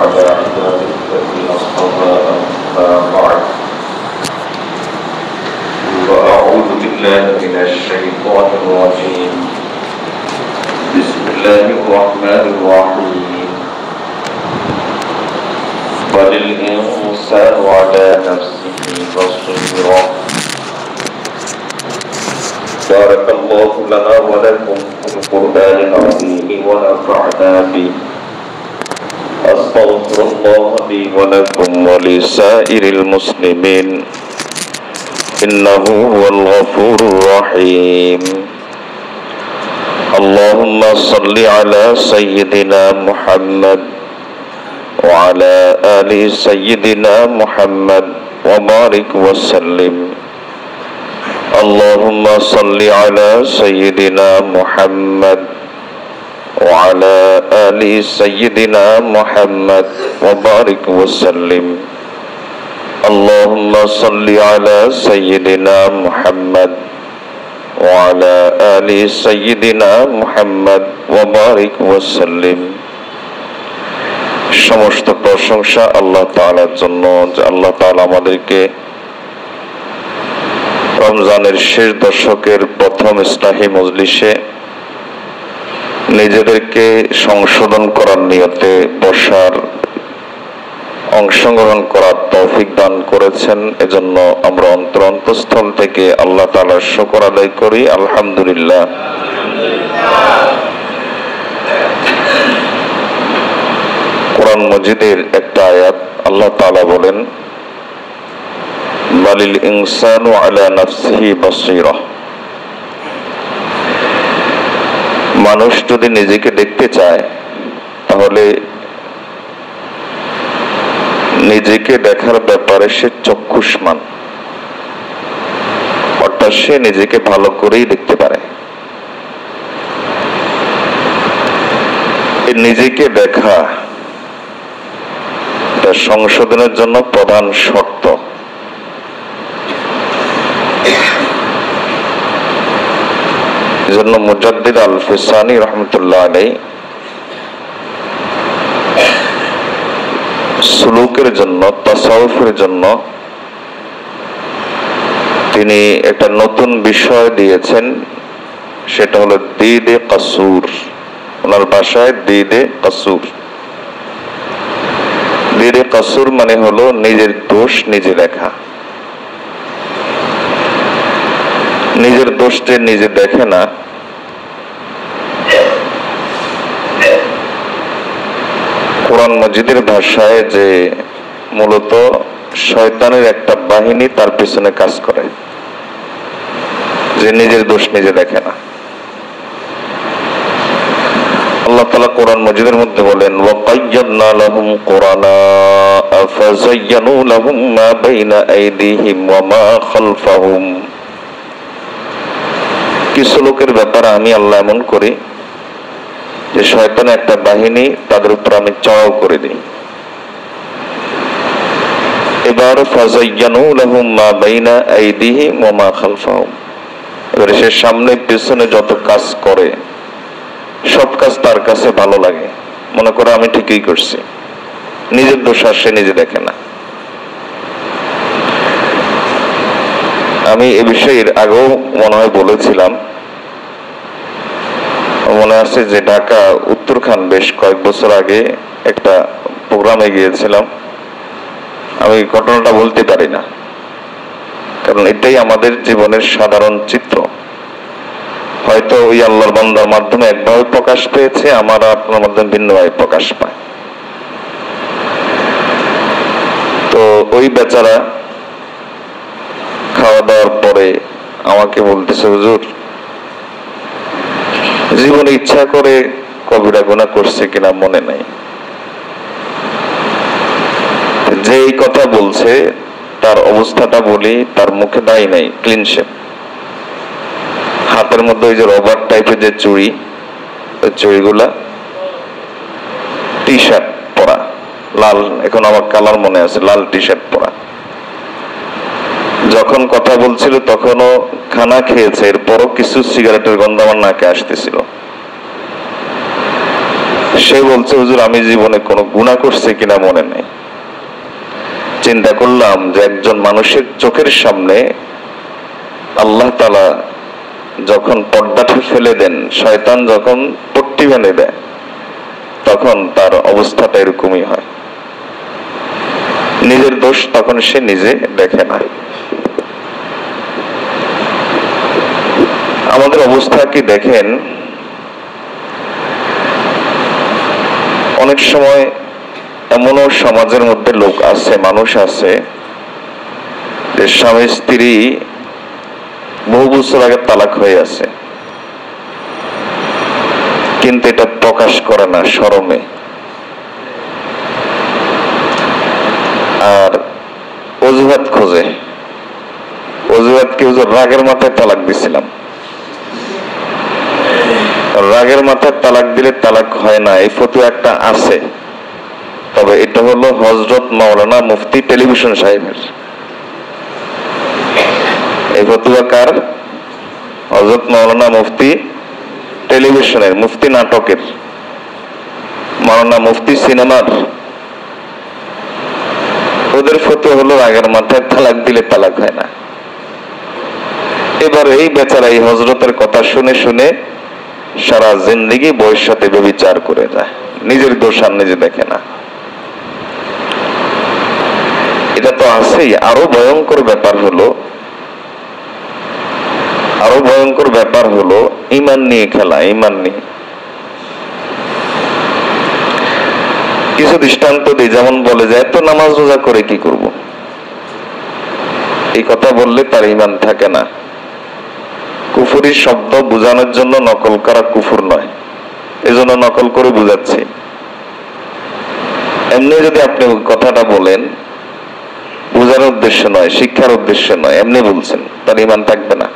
على عباده الذين اصطفى أما بعد فأعوذ بالله من الشيطان الرجيم بسم الله الرحمن الرحيم بل الإنسان على نفسه بصيرة بارك الله لنا ولكم في القرآن العظيم ونفعنا به أستغفر الله لي ولكم ولسائر المسلمين إنه هو الغفور الرحيم اللهم صل على سيدنا محمد وعلى آل سيدنا محمد وبارك وسلم اللهم صل على سيدنا محمد وعلى آل سيدنا محمد وبارك وسلم اللهم صل على سيدنا محمد وعلى آل سيدنا محمد وبارك وسلم সমস্ত প্রশংসা আল্লাহ তাআলার জন্য যে আল্লাহ তাআলা আমাদেরকে রমজানের শেষ দশকের প্রথম ইসলাহি মজলিসে নিজেদেরকে সংশোধন করার নিয়তে বসার অংশগ্রহণ করার তৌফিক দান করেছেন। এজন্য আমরা অন্তরস্থল থেকে আল্লাহ তাআলার শুকর আদায় করি, আলহামদুলিল্লাহ। কোরআন মজিদের একটা আয়াত আল্লাহ তাআলা বলেন, বালিল ইনসানু আলা নাফসিহি বাসীরা। মানুষ যদি নিজেকে দেখতে চায় তাহলে নিজেকে দেখার ব্যাপারে সে চক্ষুষ্মান, অর্থাৎ সে নিজেকে ভালো করেই দেখতে পারে। নিজেকে দেখা সংশোধনের জন্য প্রধান শর্ত। এজন্য মুজাদ্দিদ আল ফিসানি রহমতুল্লাহ আলাইহি সুলুকের জন্য, তাসাউফের জন্য তিনি একটা নতুন বিষয় দিয়েছেন, সেটা হলো দিদে কাসুর। ওনার ভাষায় দিদে কাসুর। দিদে কাসুর মানে হলো নিজের দোষ নিজে দেখা। নিজের দোষটা নিজে দেখে না, কোরআন মজিদের ভাষায় যে মূলত শয়তানের একটা বাহিনী তার পিছনে কাজ করে, যে নিজের দোষ নিজে দেখে না। আল্লাহ তাআলা কোরআন মজিদের মধ্যে বলেন, ওয়াকাইয়াদনা লাহুম কুরানা ফাযায়্যানু লাহুম মা বাইনা আইদিহিম ওয়া মা খালফাহুম। কিছু লোকের ব্যাপারে আমি আল্লাহ এমন করি যে শয়তানের একটা বাহিনী তাদের উপর আমি চড়াও করে দিই। এবার ফাযায়্যানু লাহুম মা বাইনা আইদিহিম ওয়া মা খালফাহুম। এবারে সে সামনে পিছনে যত কাজ করে সব কাজ তার কাছে ভালো লাগে, মনে করে আমি ঠিকই করছি। নিজের দোষ আর সে নিজে দেখে না। আমি এ বিষয়ে আগেও মনে হয় বলেছিলাম, মনে আছে যে ঢাকা উত্তরখান বেশ কয়েক বছর আগে একটা প্রোগ্রামে গিয়েছিলাম। আমি ঘটনাটা বলতে পারি না, কারণ এটাই আমাদের জীবনের সাধারণ চিত্র। হয়তো ওই আল্লাহর বান্দার মাধ্যমে একভাবে প্রকাশ পেয়েছে, আমার আপনার মাধ্যমে ভিন্নভাবে প্রকাশ পায়। তো ওই বেচারা খাওয়া দাওয়ার পরে আমাকে বলতেছে, হুজুর জীবনে ইচ্ছা করে কবিরা গুনাহ করছে কিনা মনে নাই। যে এই কথা বলছে তার অবস্থাটা বলি, তার মুখে দাই নাই, ক্লিন শেভ, হাতের মধ্যে ওই যে রবার টাইপের যে চুড়ি, ওই চুড়িগুলা, টি শার্ট পরা, লাল, এখন আমার কালার মনে আছে, লাল টি শার্ট পরা। যখন কথা বলছিল তখনও খানা খেয়েছে, এরপরও কিছু সিগারেটের গন্ধ আমার নাকে আসতেছিল। সে বলছে হুজুর আমি জীবনে কোনো গুনাহ করছি কিনা মনে নেই। চিন্তা করলাম যে একজন মানুষের চোখের সামনে আল্লাহ তাআলা যখন পর্দাটা ফেলে দেন, শয়তান যখন পট্টি বেঁধে দেয়, তখন তার অবস্থাটা এরকমই হয়। নিজের দোষ তখন সে নিজে দেখে না। আমাদের অবস্থা কি দেখেন, অনেক সময় এমনও সমাজের মধ্যে লোক আছে, মানুষ আছে, যে স্বামী স্ত্রী বহু বছর আগে তালাক হয়ে আছে, কিন্তু এটা প্রকাশ করে না শরমে। আর অজুহাত খোঁজে, অজুহাত কি হুজুর রাগের মাথায় তালাক দিছিলাম। রাগের মাথায় তালাক দিলে তালাক হয় না, এই ফতোয়া একটা আছে, তবে এটা হলো হযরত মাওলানা মুফতি টেলিভিশন সাহেবের। এই ফতোয়া কার? হযরত মাওলানা মুফতি টেলিভিশনের, মুফতি নাটকের, মাওলানা মুফতি সিনেমার। ওদের ফতোয়া হলো রাগের মাথায় তালাক দিলে তালাক হয় না। এবার এই বেচারা এই হযরতের কথা শুনে শুনে সারা জিন্দেগি বউয়ের সাথে ব্যভিচার করে যায়, নিজের দোষ আর নিজে দেখে না। এটা তো আছেই। আরো ভয়ঙ্কর ব্যাপার হলো ঈমান নিয়ে খেলা। ঈমান নিয়ে কিছু দৃষ্টান্ত দিই, যেমন বলে যায় তো নামাজ রোজা করে কি করব, এই কথা বললে তার ঈমান থাকে না। কুফরি শব্দ বোঝানোর জন্য নকল করা কুফর নয়, এজন্য নকল করে বুঝাচ্ছি। এমনি যদি আপনি কথাটা বলেন, বোঝার উদ্দেশ্য নয়, শিক্ষার উদ্দেশ্য নয়, এমনি বলছেন, তার ঈমান থাকবে না।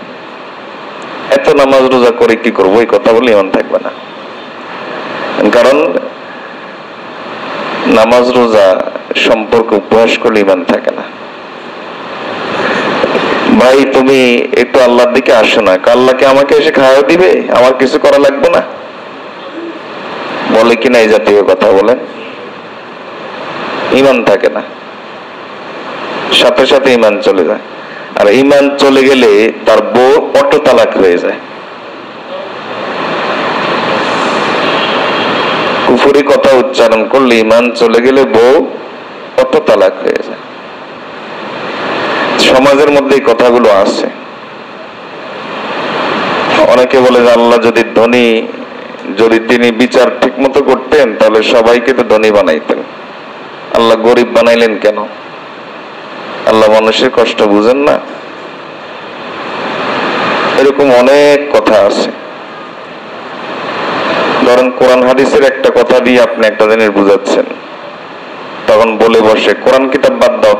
এত নামাজ রোজা করে কি করবো, এই কথা বলে ঈমান থাকবে না। কারণ নামাজ রোজা সম্পর্ক উপহাস করলে ঈমান থাকে না। ভাই তুমি একটু আল্লাহর দিকে আসো না, আল্লাহকে আমাকে এসে খাওয়া দিবে, আমার কিছু করা লাগবে না, বলে কিনা এই জাতীয় কথা বলেন, ঈমান থাকে না, সাথে সাথে ঈমান চলে যায়। আর ঈমান চলে গেলে তার বউ অটো তালাক হয়ে যায়। কুফরি কথা উচ্চারণ করলে ঈমান চলে গেলে বউ অটো তালাক হয়ে যায়। সমাজের মধ্যে এই কথাগুলো আছে। অনেকে বলে যে আল্লাহ যদি ধনী, যদি তিনি বিচার ঠিক মতো করতেন তাহলে সবাইকে তো ধনী বানাইতেন, আল্লাহ গরিব বানাইলেন কেন? আল্লাহ মানুষের কষ্ট বুঝেন না? এরকম অনেক কথা আছে। ধরেন কোরআন হাদিসের একটা কথা দিয়ে আপনি একটা জিনিস বুঝাচ্ছেন, তখন বলে বসে কোরআন কিতাব বাদ দাও,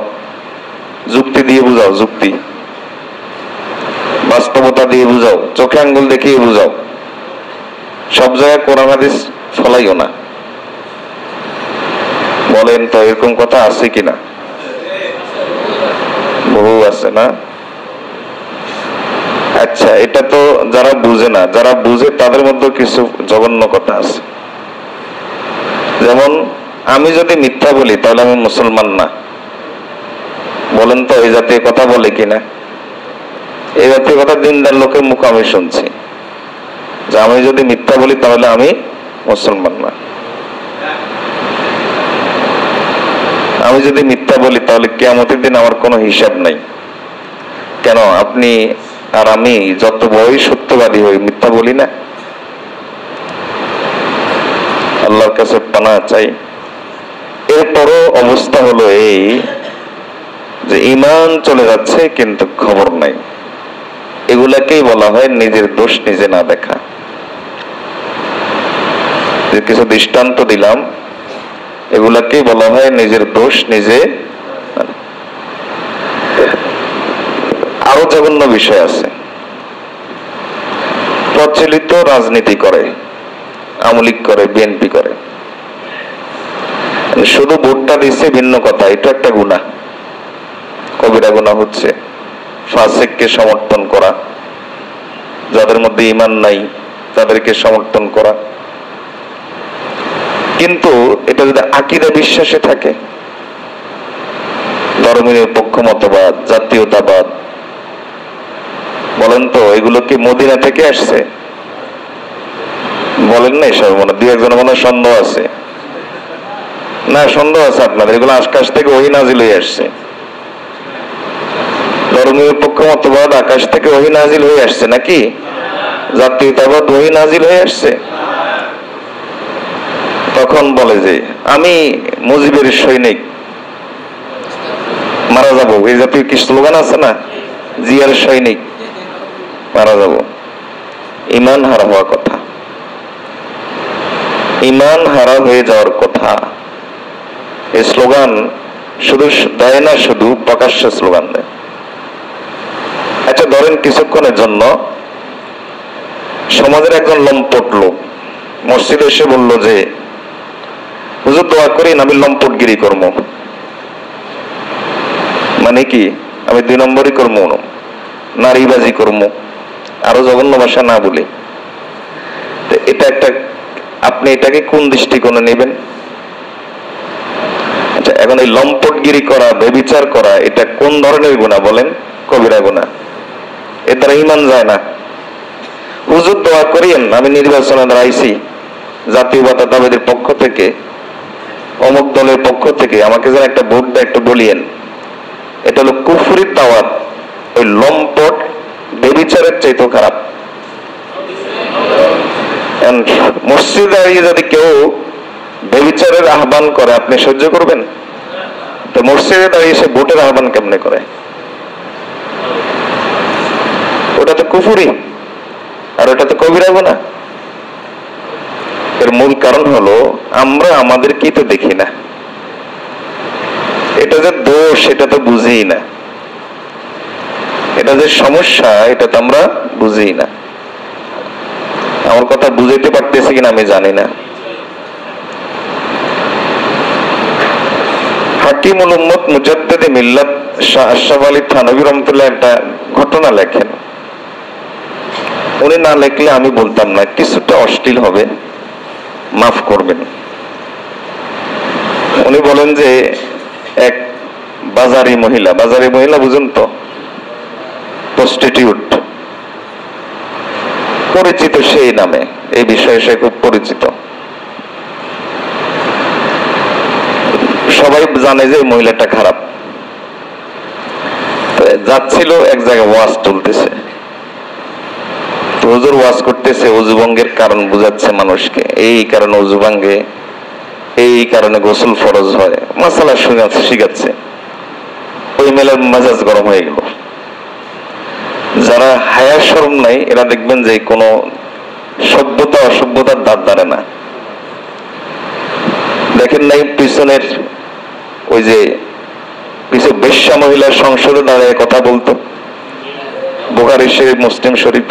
যুক্তি দিয়ে বুঝাও, যুক্তি বাস্তবতা দিয়ে বুঝাও, চোখে আঙ্গুল দেখিয়ে বুঝাও। সব জায়গায় কোরআন হাদিস ফলাইও না। বলেন তো এরকম কথা আছে কিনা? বহু আছে না? আচ্ছা, এটা তো যারা বুঝে না, যারা বুঝে তাদের মধ্যে কিছু জঘন্য কথা আছে। যেমন আমি যদি মিথ্যা বলি তাহলে আমি মুসলমান না। বলেন তো এই জাতীয় কথা বলে কিনা? এই জাতীয় কথা দিনদার লোকের মুখ আমি শুনছি, যে আমি যদি মিথ্যা বলি তাহলে আমি মুসলমান না। আমি যদি মিথ্যা বলি তাহলে কিয়ামতের দিন আমার কোনো হিসাব নাই। কেন আপনি আর আমি যত বড়ই সত্যবাদী হই, মিথ্যা বলি না? আল্লাহর কাছে পানাহ চাই। এরপরও অবস্থা হলো এই যে ঈমান চলে যাচ্ছে কিন্তু খবর নাই। এগুলাকেই বলা হয় নিজের দোষ নিজে না দেখা। যে কিছু দৃষ্টান্ত দিলাম, এগুলাকেই বলা হয় নিজের দোষ নিজে। আরো জঘন্য বিষয় আছে। প্রচলিত রাজনীতি করে, আওয়ামী লীগ করে, বিএনপি করে, শুধু ভোটটা দিচ্ছে ভিন্ন কথা, এটা একটা গুনাহ, কবিরা গুনাহ হচ্ছে। ফাসিককে সমর্থন করা, যাদের মধ্যে ঈমান নাই তাদেরকে সমর্থন করা, কিন্তু এটা যদি আকীদা বিশ্বাসে থাকে, ধর্মীয় পক্ষমতবাদ, জাতীয়তাবাদ, বলেন তো এগুলো কি মদিনা থেকে আসছে? বলেন না এসব, মনে দুই একজনের মনে সন্দেহ আছে, না সন্দেহ আছে আপনাদের, এগুলো আকাশ থেকে ওহী নাজিল হয়ে আসছে। ধর্মীয় পক্ষমতবাদ আকাশ থেকে ওহী নাজিল হয়ে আসছে নাকি? জাতীয়তাবাদ ওহী নাজিল হয়ে আসছে। তখন বলে যে আমি মুজিবের সৈনিক, মারা যাব, এই জাতীয় কি স্লোগান আছে না, জিয়ার সৈনিক, মারা যাব। ইমান হারা হওয়া কথা, ইমান হারা হয়ে যাওয়ার কথা। এই স্লোগান শুধু দেয় না, শুধু প্রকাশ্যে স্লোগান দেয়। আচ্ছা ধরেন কিছুক্ষণের জন্য সমাজের একজন লম্পট লোক মসজিদে এসে বলল যে হুজুর দোয়া করেন আমি লম্পটগিরি করব, মানে কি আমি 2 নম্বরই করবো, নারীবাজি করবো, আরো জঘন্য ভাষা না বলি। এটা একটা, আপনি এটাকে কোন দৃষ্টিকোণে নেবেন? আচ্ছা এখন এই লম্পটগিরি করা, ব্যভিচার করা, এটা কোন ধরনের গুনাহ বলেন? কবিরা গুনাহ। এর দ্বারা ঈমান যায় না। হুজুর দোয়া করিয়েন আমি নির্বাচনে দাঁড়াইছি, জাতীয়তাবাদের পক্ষ থেকে, অমুক দলের পক্ষ থেকে, আমাকে যেন একটা ভোট দেয়, একটু বলিয়েন। এটা হলো কুফরির দাওয়াত। ওই লম্পট ব্যভিচারের চাইতেও খারাপ। মসজিদে দাঁড়িয়ে যদি কেউ ব্যভিচারের আহ্বান করে আপনি সহ্য করবেন? তো মসজিদে দাঁড়িয়ে সে ভোটের আহ্বান কেমনে করে? ওটা তো কুফরি, আর ওটা তো কবিরা গুনাহ। এর মূল কারণ হলো আমরা আমাদের কি তো দেখি না, এটা যে দোষ এটা তো বুঝি না, এটা যে সমস্যা এটা তো আমরা বুঝি না। আমার কথা বুঝাইতে পারতেছি কিনা আমি জানি না। হাকিমুল উম্মত মুজাদ্দিদে মিল্লাত শাহ আশরাফ আলী থানভী রহমাতুল্লাহ একটা ঘটনা লেখেন। উনি না লেখলে আমি বলতাম না, কিছুটা অশ্লীল হবে, মাফ করবেন। উনি বলেন যে এক বাজারি মহিলা, বাজারি মহিলা বুঝুন তো, প্রস্টিটিউট, পরিচিত সেই নামে, এই বিষয়ে সে খুব পরিচিত, সবাই জানে যে মহিলাটা খারাপ। যাচ্ছিল এক জায়গায় ওয়াজ চলতেছে, হুজুর ওয়াজ করতেছে, অজুভঙ্গের কারণ বুঝাচ্ছে মানুষকে, এই কারণে অজু ভাঙ্গে, এই কারণে গোসল ফরজ হয়, মাসালা শিখাচ্ছে। ওই মেলার মেজাজ গরম হয়ে গেল। যারা হায়া শরম নাই এরা দেখবেন যে কোনো সভ্যতা অসভ্যতার দাঁত দাঁড়ে না। দেখেন নাই পিছনের ওই যে কিছু বেশ্যা মহিলার সংসদে দাঁড়িয়ে কথা বলতো, বুখারী শরীফ, মুসলিম শরীফ,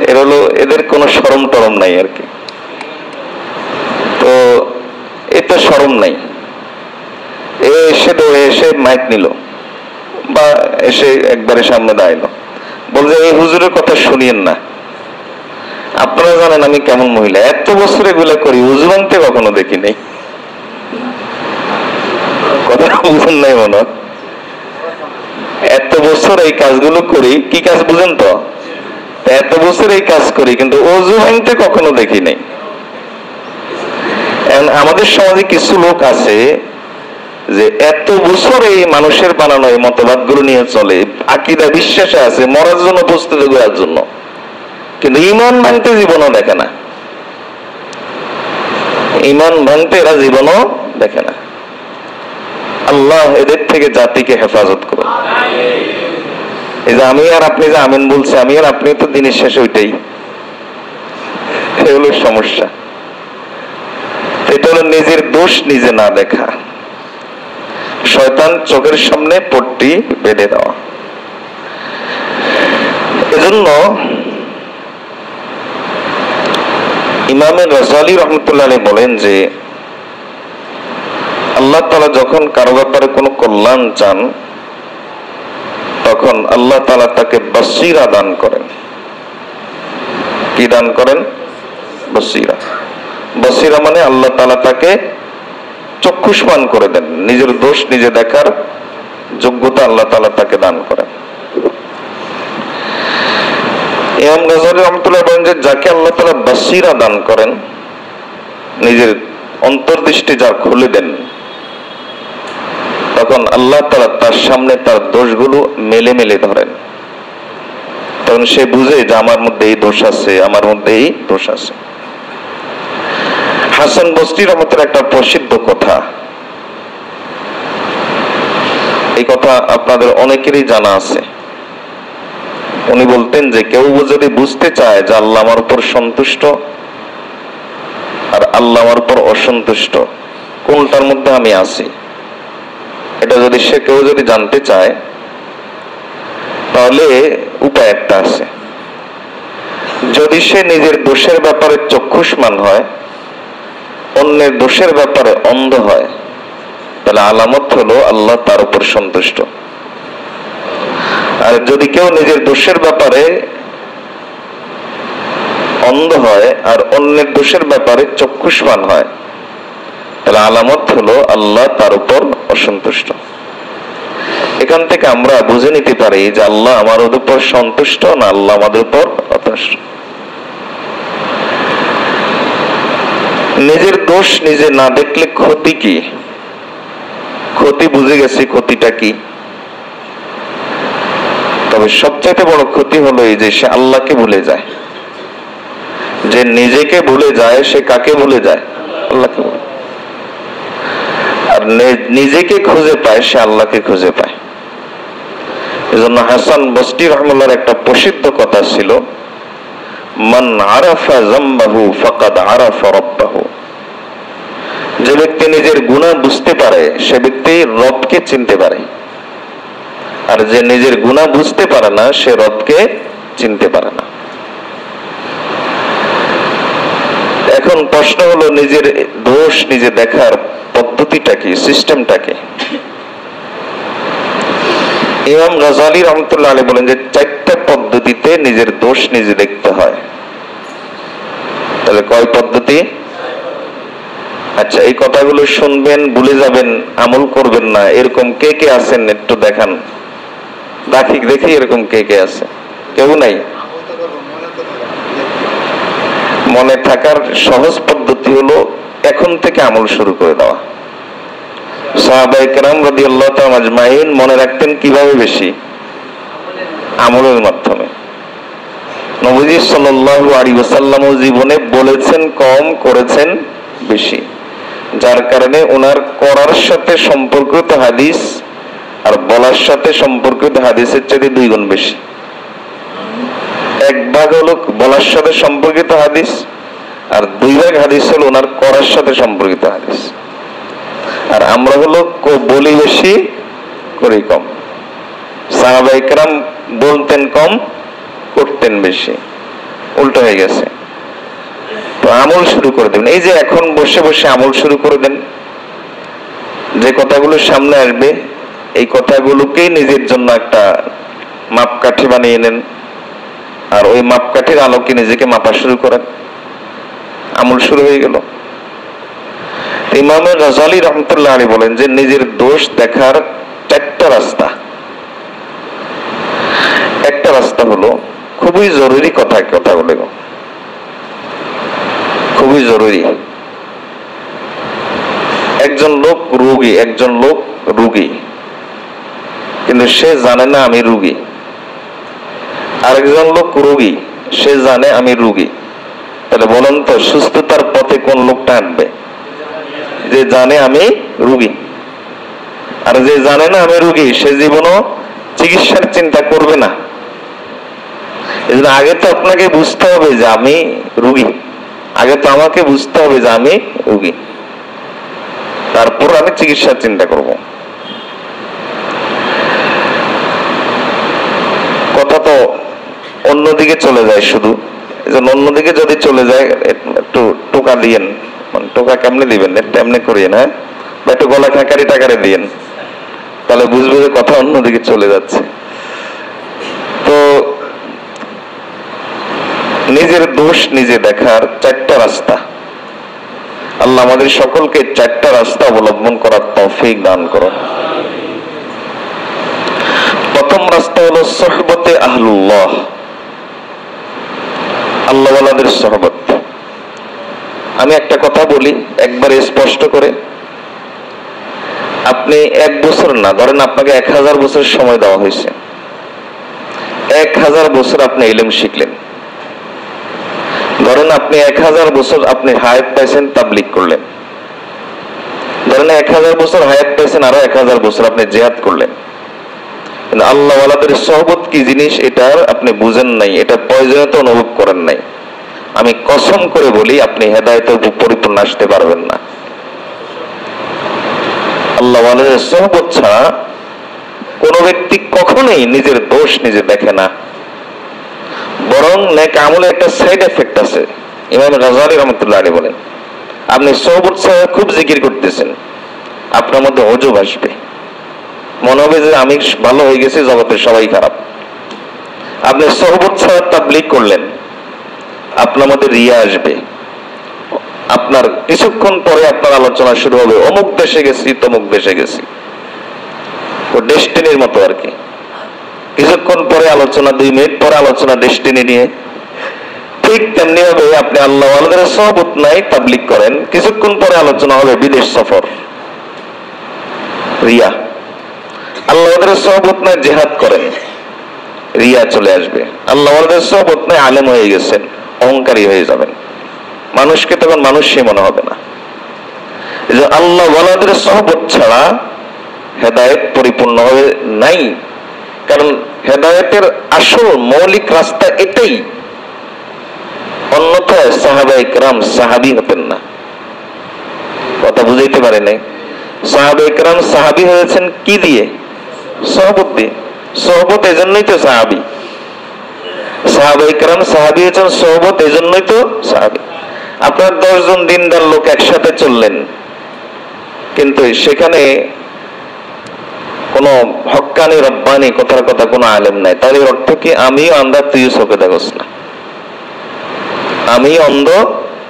এর হলো এদের কোনো শরম টরম নাই আর কি। তো এতে শরম নাই, এসে মাইক নিল বা এসে একবারে সামনে দাঁড়াইলো, বলছে এই হুজুরের কথা শুনিয়েন না, আপনারা জানেন আমি কেমন মহিলা, এত বছর এগুলা করি, উজু ভাঙতে কখনো দেখি নাই। কথা বুঝেন নাই মনে, এত বছর এই কাজগুলো করি, কি কাজ বুঝেন তো, এত বছর এই কাজ করি কিন্তু অজু ভাঙতে কখনো দেখি নাই। আমাদের সমাজে কিছু লোক আছে যে এত বছর এই মানুষের বানানো এই মতবাদ গুলো নিয়ে চলে, আকীদা বিশ্বাসে আছে, মরার জন্য প্রস্তুতি করার জন্য, কিন্তু ঈমান ভাঙতে জীবনও দেখে না, ঈমান ভাঙতে এরা জীবনও দেখে না। আল্লাহ এদের থেকে জাতিকে হেফাজত করুন। এই যে আমি আর আপনি যে আমিন বলছি, আমি আর আপনি তো দিনের শেষে ওইটাই, এগুলো সমস্যা। এটা হলো নিজের দোষ নিজে না দেখা, শয়তান চোখের সামনে পট্টি বেঁধে দেওয়া। এজন্য ইমাম রাজালি রহমতুল্লাহ আলাইহি বলেন যে আল্লাহ তাআলা যখন কারো ব্যাপারে কোনো কল্যাণ চান তখন আল্লাহ তাআলা তাকে বসিরা দান করেন। কি দান করেন? বসিরা। বসিরা মানে আল্লাহ তাআলা তাকে চক্ষুষ্মান করে দেন, নিজের দোষ নিজে দেখার যোগ্যতা আল্লাহ তাআলা তাকে দান করেন। ইমাম গাজ্জালী রাহমাতুল্লাহ বলেন যে যাকে আল্লাহ তাআলা বসিরা দান করেন, নিজের অন্তর্দৃষ্টি যার খুলে দেন, তখন আল্লাহ তাআলা তার সামনে তার দোষগুলো মেলে মেলে ধরেন। তখন সে বুঝে যে আমার মধ্যে এই দোষ আছে, আমার মধ্যে এই দোষ আছে। হাসান বসরি রহমতুল্লাহ একটা প্রসিদ্ধ কথা, এই কথা আপনাদের অনেকেরই জানা আছে। উনি বলতেন যে কেউ যদি বুঝতে চায় যে আল্লাহ আমার উপর সন্তুষ্ট আর আল্লাহ আমার উপর অসন্তুষ্ট, কোনটার মধ্যে আমি আছি, এটা যদি সে কেউ যদি জানতে চায়, তাহলে উপায় একটা আছে। যদি সে নিজের দোষের ব্যাপারে চক্ষুষ্মান হয়, অন্যের দোষের ব্যাপারে অন্ধ হয়, তাহলে আলামত হলো আল্লাহ তার উপর সন্তুষ্ট। আর যদি কেউ নিজের দোষের ব্যাপারে অন্ধ হয় আর অন্যের দোষের ব্যাপারে চক্ষুষ্মান হয়, তাহলে আলামত হলো আল্লাহ তার উপর অসন্তুষ্ট। এখান থেকে আমরা বুঝে নিতে পারি যে আল্লাহ আমাদের উপর সন্তুষ্ট না আল্লাহ আমাদের উপর অসন্তুষ্ট। নিজের দোষ নিজে না দেখলে ক্ষতি কি? ক্ষতি বুঝে গেছি, ক্ষতিটা কি? তবে সবচেয়ে বড় ক্ষতি হলো এই যে সে আল্লাহকে ভুলে যায়। যে নিজেকে ভুলে যায় সে কাকে ভুলে যায়? আল্লাহকে ভুলে। আর নিজেকে খুঁজে পায় সে আল্লাহকে খুঁজে পায়। এজন্য হাসান বসরি রাহমাতুল্লাহর একটা প্রসিদ্ধ কথা ছিল, মান আরাফা যামবাহু ফাকাদ আরাফা রাব্বাহু। যে ব্যক্তি নিজের গুনাহ বুঝতে পারে সে ব্যক্তি রবকে চিনতে পারে, আর যে নিজের গুনাহ বুঝতে পারে না সে রবকে চিনতে পারে না। এখন প্রশ্ন হলো নিজের দোষ নিজে দেখার পদ্ধতিটা কি, সিস্টেমটা কি? ইমাম গাজ্জালী রাহমাতুল্লাহ আলাইহি বলেন যে 4টা পদ্ধতিতে নিজের দোষ নিজে দেখতে হয়। তাহলে কয় পদ্ধতি? আচ্ছা, এই কথাগুলো শুনবেন, ভুলে যাবেন, আমল করবেন না, এরকম কে কে আছেন একটু দেখান, দেখি এরকম কে কে আছে? কেউ নাই? মনে থাকার সহজ পদ্ধতি হলো এখন থেকে আমল শুরু করে দেওয়া। সাহাবায়ে কেরাম রাদিয়াল্লাহু তাআলা আজমাইন মনে রাখতেন কিভাবে? বেশি আমলের মাধ্যমে। নবীজি সাল্লাল্লাহু আলাইহি ওয়াসাল্লাম জীবনে বলেছেন কম, করেছেন বেশি, যার কারণে ওনার করার সাথে সম্পর্কিত হাদিস আর বলার সাথে সম্পর্কিত হাদিসের চেয়ে 2 গুণ বেশি। এক ভাগ হলো বলার সাথে সম্পর্কিত হাদিস, আর 2 ভাগ হাদিস হলো ওনার করার সাথে সম্পর্কিত হাদিস। আর আমরা হলো বলি বেশি, করি কম। সাহাবায়ে কেরাম বলতেন কম, করতেন বেশি, উল্টো হয়ে গেছে। তো আমল শুরু করে দেবেন। এই যে এখন বসে বসে আমল শুরু করে দেন, যে কথাগুলো সামনে আসবে এই কথাগুলোকেই নিজের জন্য একটা মাপকাঠি বানিয়ে নেন, আর ওই মাপকাঠির আলোকে নিজেকে মাপা শুরু করেন, আমল শুরু হয়ে গেল। ইমাম গাজ্জালী রাহমাতুল্লাহ আলাইহি বলেন যে নিজের দোষ দেখার 4টা রাস্তা। একটা রাস্তা হলো খুবই জরুরি কথাগুলো, খুবই জরুরি। একজন লোক রোগী, কিন্তু সে জানে না আমি রোগী। আরেকজন লোক রোগী, সে জানে আমি রোগী। তাহলে বলেন তো সুস্থতার পথে কোন লোকটা আনবে? যে জানে আমি রোগী। আর যে জানে না আমি রোগী সে জীবনও চিকিৎসার চিন্তা করবে না। এজন্য আগে তো আপনাকে বুঝতে হবে যে আমি রোগী, আগে তো আমাকে বুঝতে হবে যে আমি রোগী, তারপর আমি চিকিৎসার চিন্তা করব। কথা তো অন্যদিকে চলে যায় শুধু। অন্যদিকে যদি চলে যায় একটু টোকা দিয়েন, মানে টোকা কেমনে দিবেন? এমনি করিয়েন, হ্যাঁ, বা একটু গলা খাকারি টাকারে দিয়েন, তাহলে বুঝবে যে কথা অন্যদিকে চলে যাচ্ছে। তো নিজের দোষ নিজে দেখার 4টা রাস্তা। আল্লাহ আমাদের সকলকে চারটা রাস্তা অবলম্বন করার তৌফিক দান করুন। প্রথম রাস্তা হলো সোহবতে আহলুল্লাহ, আল্লাহওয়ালাদের সোহবত। আমি একটা কথা বলি একবারে স্পষ্ট করে, আপনি 1 বছর না, ধরেন আপনাকে 1000 বছর সময় দেওয়া হয়েছে, 1000 বছর আপনি ইলম শিখলেন। ধরেন আপনি 1000 বছর আপনি হায়াত পাইছেন, তাবলীগ করলেন। ধরেন 1000 বছর হায়াত পাইছেন, আরো 1000 বছর আপনি জিহাদ করলেন। কিন্তু আল্লাহ ওয়ালাদের সোহবত কি জিনিস এটা আপনি বুঝেন নাই, এটা প্রয়োজনীয়তা অনুভব করেন নাই। আমি কসম করে বলি আপনি হেদায়েতের পরিপূর্ণ আসতে পারবেন না। আল্লাহ ওয়ালাদের সোহবত ছাড়া কোন ব্যক্তি কখনোই নিজের দোষ নিজে দেখে না, বরং নেক আমলে একটা সাইড এফেক্ট আছে। ইমাম গাযযালী রাহমাতুল্লাহ আলাইহি বলেন, আপনি সোহবত ছাড়া খুব জিকির করতেছেন, আপনার মধ্যে অজব আসবে, মনে হবে যে আমি ভালো হয়ে গেছি, জগতের সবাই খারাপ। আপনি সোহবত ছাড়া তাবলীগ করলেন, আপনার মধ্যে রিয়া আসবে। আপনার কিছুক্ষণ পরে আপনার আলোচনা শুরু হবে, অমুক দেশে গেছি, তমুক দেশে গেছি, ও ডেস্টিনির মতো আর কি। কিছুক্ষণ পরে আলোচনা, 2 মিনিট পরে আলোচনা ডেস্টিনি নিয়ে। ঠিক তেমনি ভাবে আপনি আল্লাহ ওয়ালাদের সোহবত নাই, তাবলীগ করেন, কিছুক্ষণ পরে আলোচনা হবে বিদেশ সফর, রিয়া। আল্লাহ ওয়ালাদের সোহবত নাই, জিহাদ করেন, রিয়া চলে আসবে। আল্লাহ ওয়ালাদের সোহবত নাই, আলেম হয়ে গেছেন, অহংকারী হয়ে যাবেন, মানুষকে তখন মানুষই মনে হবে না। এই যে আল্লাহ ওয়ালাদের সোহবত ছাড়া হেদায়েত পরিপূর্ণ হবে নাই, কারণ হেদায়েতের আসল মৌলিক রাস্তা এটাই। অন্যথায় সাহাবায়ে কেরাম সাহাবী হতেন না। কথা বুঝাইতে পারে নাই? সাহাবায়ে কেরাম সাহাবী হয়েছেন কি দিয়ে? সোহবত দিয়ে। সোহবত এজন্যই তো সাহাবী। সাহাবায়ে কেরাম সাহাবী হয়েছেন সোহবত এজন্যই তো সাহাবী। আপনার 10 জন দিনদার লোক একসাথে চললেন, কিন্তু সেখানে কোন হক্কানি রব্বানি কথার কথা কোনো আলেম নাই, তার এর অর্থ কি? আমিও আন্ধা, তুইও চোখে দেখোস না। আমি অন্ধ,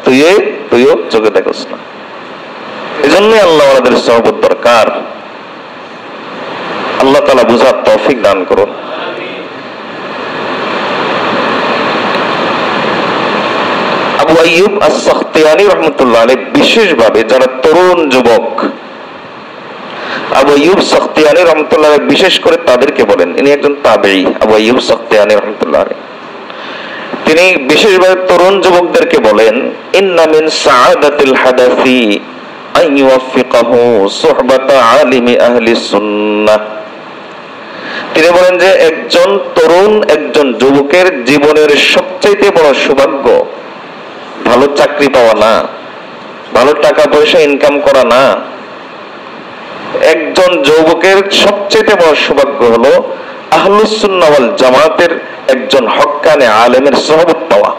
তুইও চোখে দেখোস না। এজন্যই আল্লাহ ওয়ালাদের সোহবত দরকার। আল্লাহ তাআলা বুঝার তৌফিক দান করুন। আবু আইয়ুব আস-সাখতিয়ানী রাহমাতুল্লাহ আলাইহি বিশেষভাবে যারা তরুণ যুবক, আবু আইয়ুব সাখতিয়ানী রাহমাতুল্লাহ আলাইহি বিশেষ করে তাদেরকে বলেন, ইনি একজন তাবেঈ। আবু আইয়ুব সাখতিয়ানী রাহমাতুল্লাহ আলাইহি তিনি বিশেষভাবে তরুণ যুবকদেরকে বলেন, ইন্না মিন সাআদাতিল হাদাসি আন ইউওয়াফিকাহু সুহবাতা আলিমি আহলি সুন্নাহ। তিনি বলেন যে একজন তরুণ, একজন যুবকের জীবনের সবচেয়ে বড় সৌভাগ্য ভালো চাকরি পাওয়া না, ভালো টাকা পয়সা ইনকাম করা না। একজন যুবকের সবচেয়ে বড় সৌভাগ্য হলো আহলুস সুন্নাহ ওয়াল জামাতের একজন হক্কানে আলেমের সোহবত পাওয়া।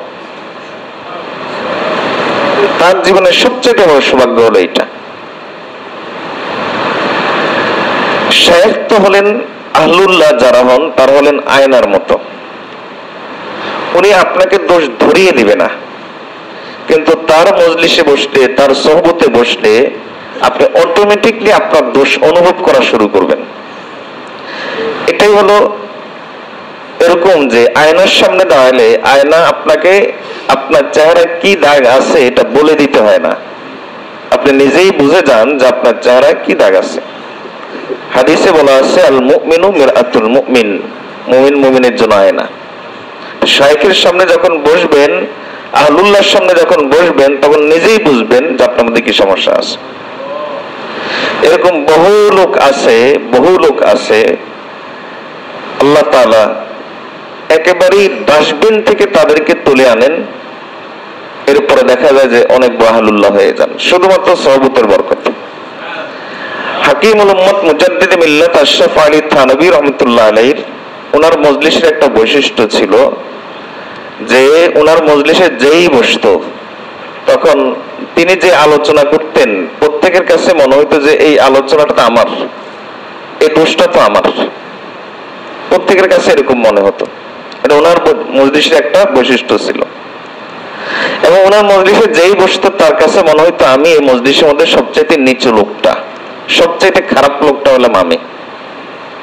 তার জীবনের সবচেয়ে বড় সৌভাগ্য হলো এটা। শায়েখ তো হলেন আহলুল্লাহ, যারা হন তারা হলেন আয়নার মতো। উনি আপনাকে দোষ ধরিয়ে দিবে না, কিন্তু তার মজলিসে বসলে, তার সোহবতে বসলে আপনি অটোমেটিকলি আপনার দোষ অনুভব করা শুরু করবেন। এটাই হলো এরকম যে আয়নার সামনে দাঁড়ালে আয়না আপনাকে আপনার চেহারায় কি দাগ আছে এটা বলে দিতে হয় না, আপনি নিজেই বুঝে যান যে আপনার চেহারায় কি দাগ আছে। হাদিসে বলা আছে, আল মুমিনু মিরআতুল মুমিন, মুমিন মুমিনের জন্য আয়না। শায়েখের সামনে যখন বসবেন, আহলুল্লাহর সামনে যখন বসবেন, তখন নিজেই বুঝবেন যে আপনার মধ্যে কি সমস্যা আছে। এরকম বহু লোক আছে আল্লাহ তাআলা একেবারেই ডাস্টবিন থেকে তাদেরকে তুলে আনেন, এরপরে দেখা যায় যে অনেক বড় আহলুল্লাহ হয়ে যান শুধুমাত্র সোহবতের বরকতে। হাকিমুল উম্মত মুজাদ্দিদ মিল্লাত আশরাফ আলী থানভী রাহমাতুল্লাহ আলাইহি ওনার মজলিসের একটা বৈশিষ্ট্য ছিল যে ওনার মজলিসে যেই বসতো তখন তিনি যে আলোচনা করতেন প্রত্যেকের কাছে মনে হইতো যে এই আলোচনাটা তো আমার, এই দোষটা তো আমার। প্রত্যেকের কাছে এরকম মনে হতো। এটা ওনার মজলিসের একটা বৈশিষ্ট্য ছিল। এবং ওনার মজলিসে যেই বসতো তার কাছে মনে হইতো আমি এই মজলিসের মধ্যে সবচাইতে নিচু লোকটা, সবচাইতে খারাপ লোকটা হলাম আমি।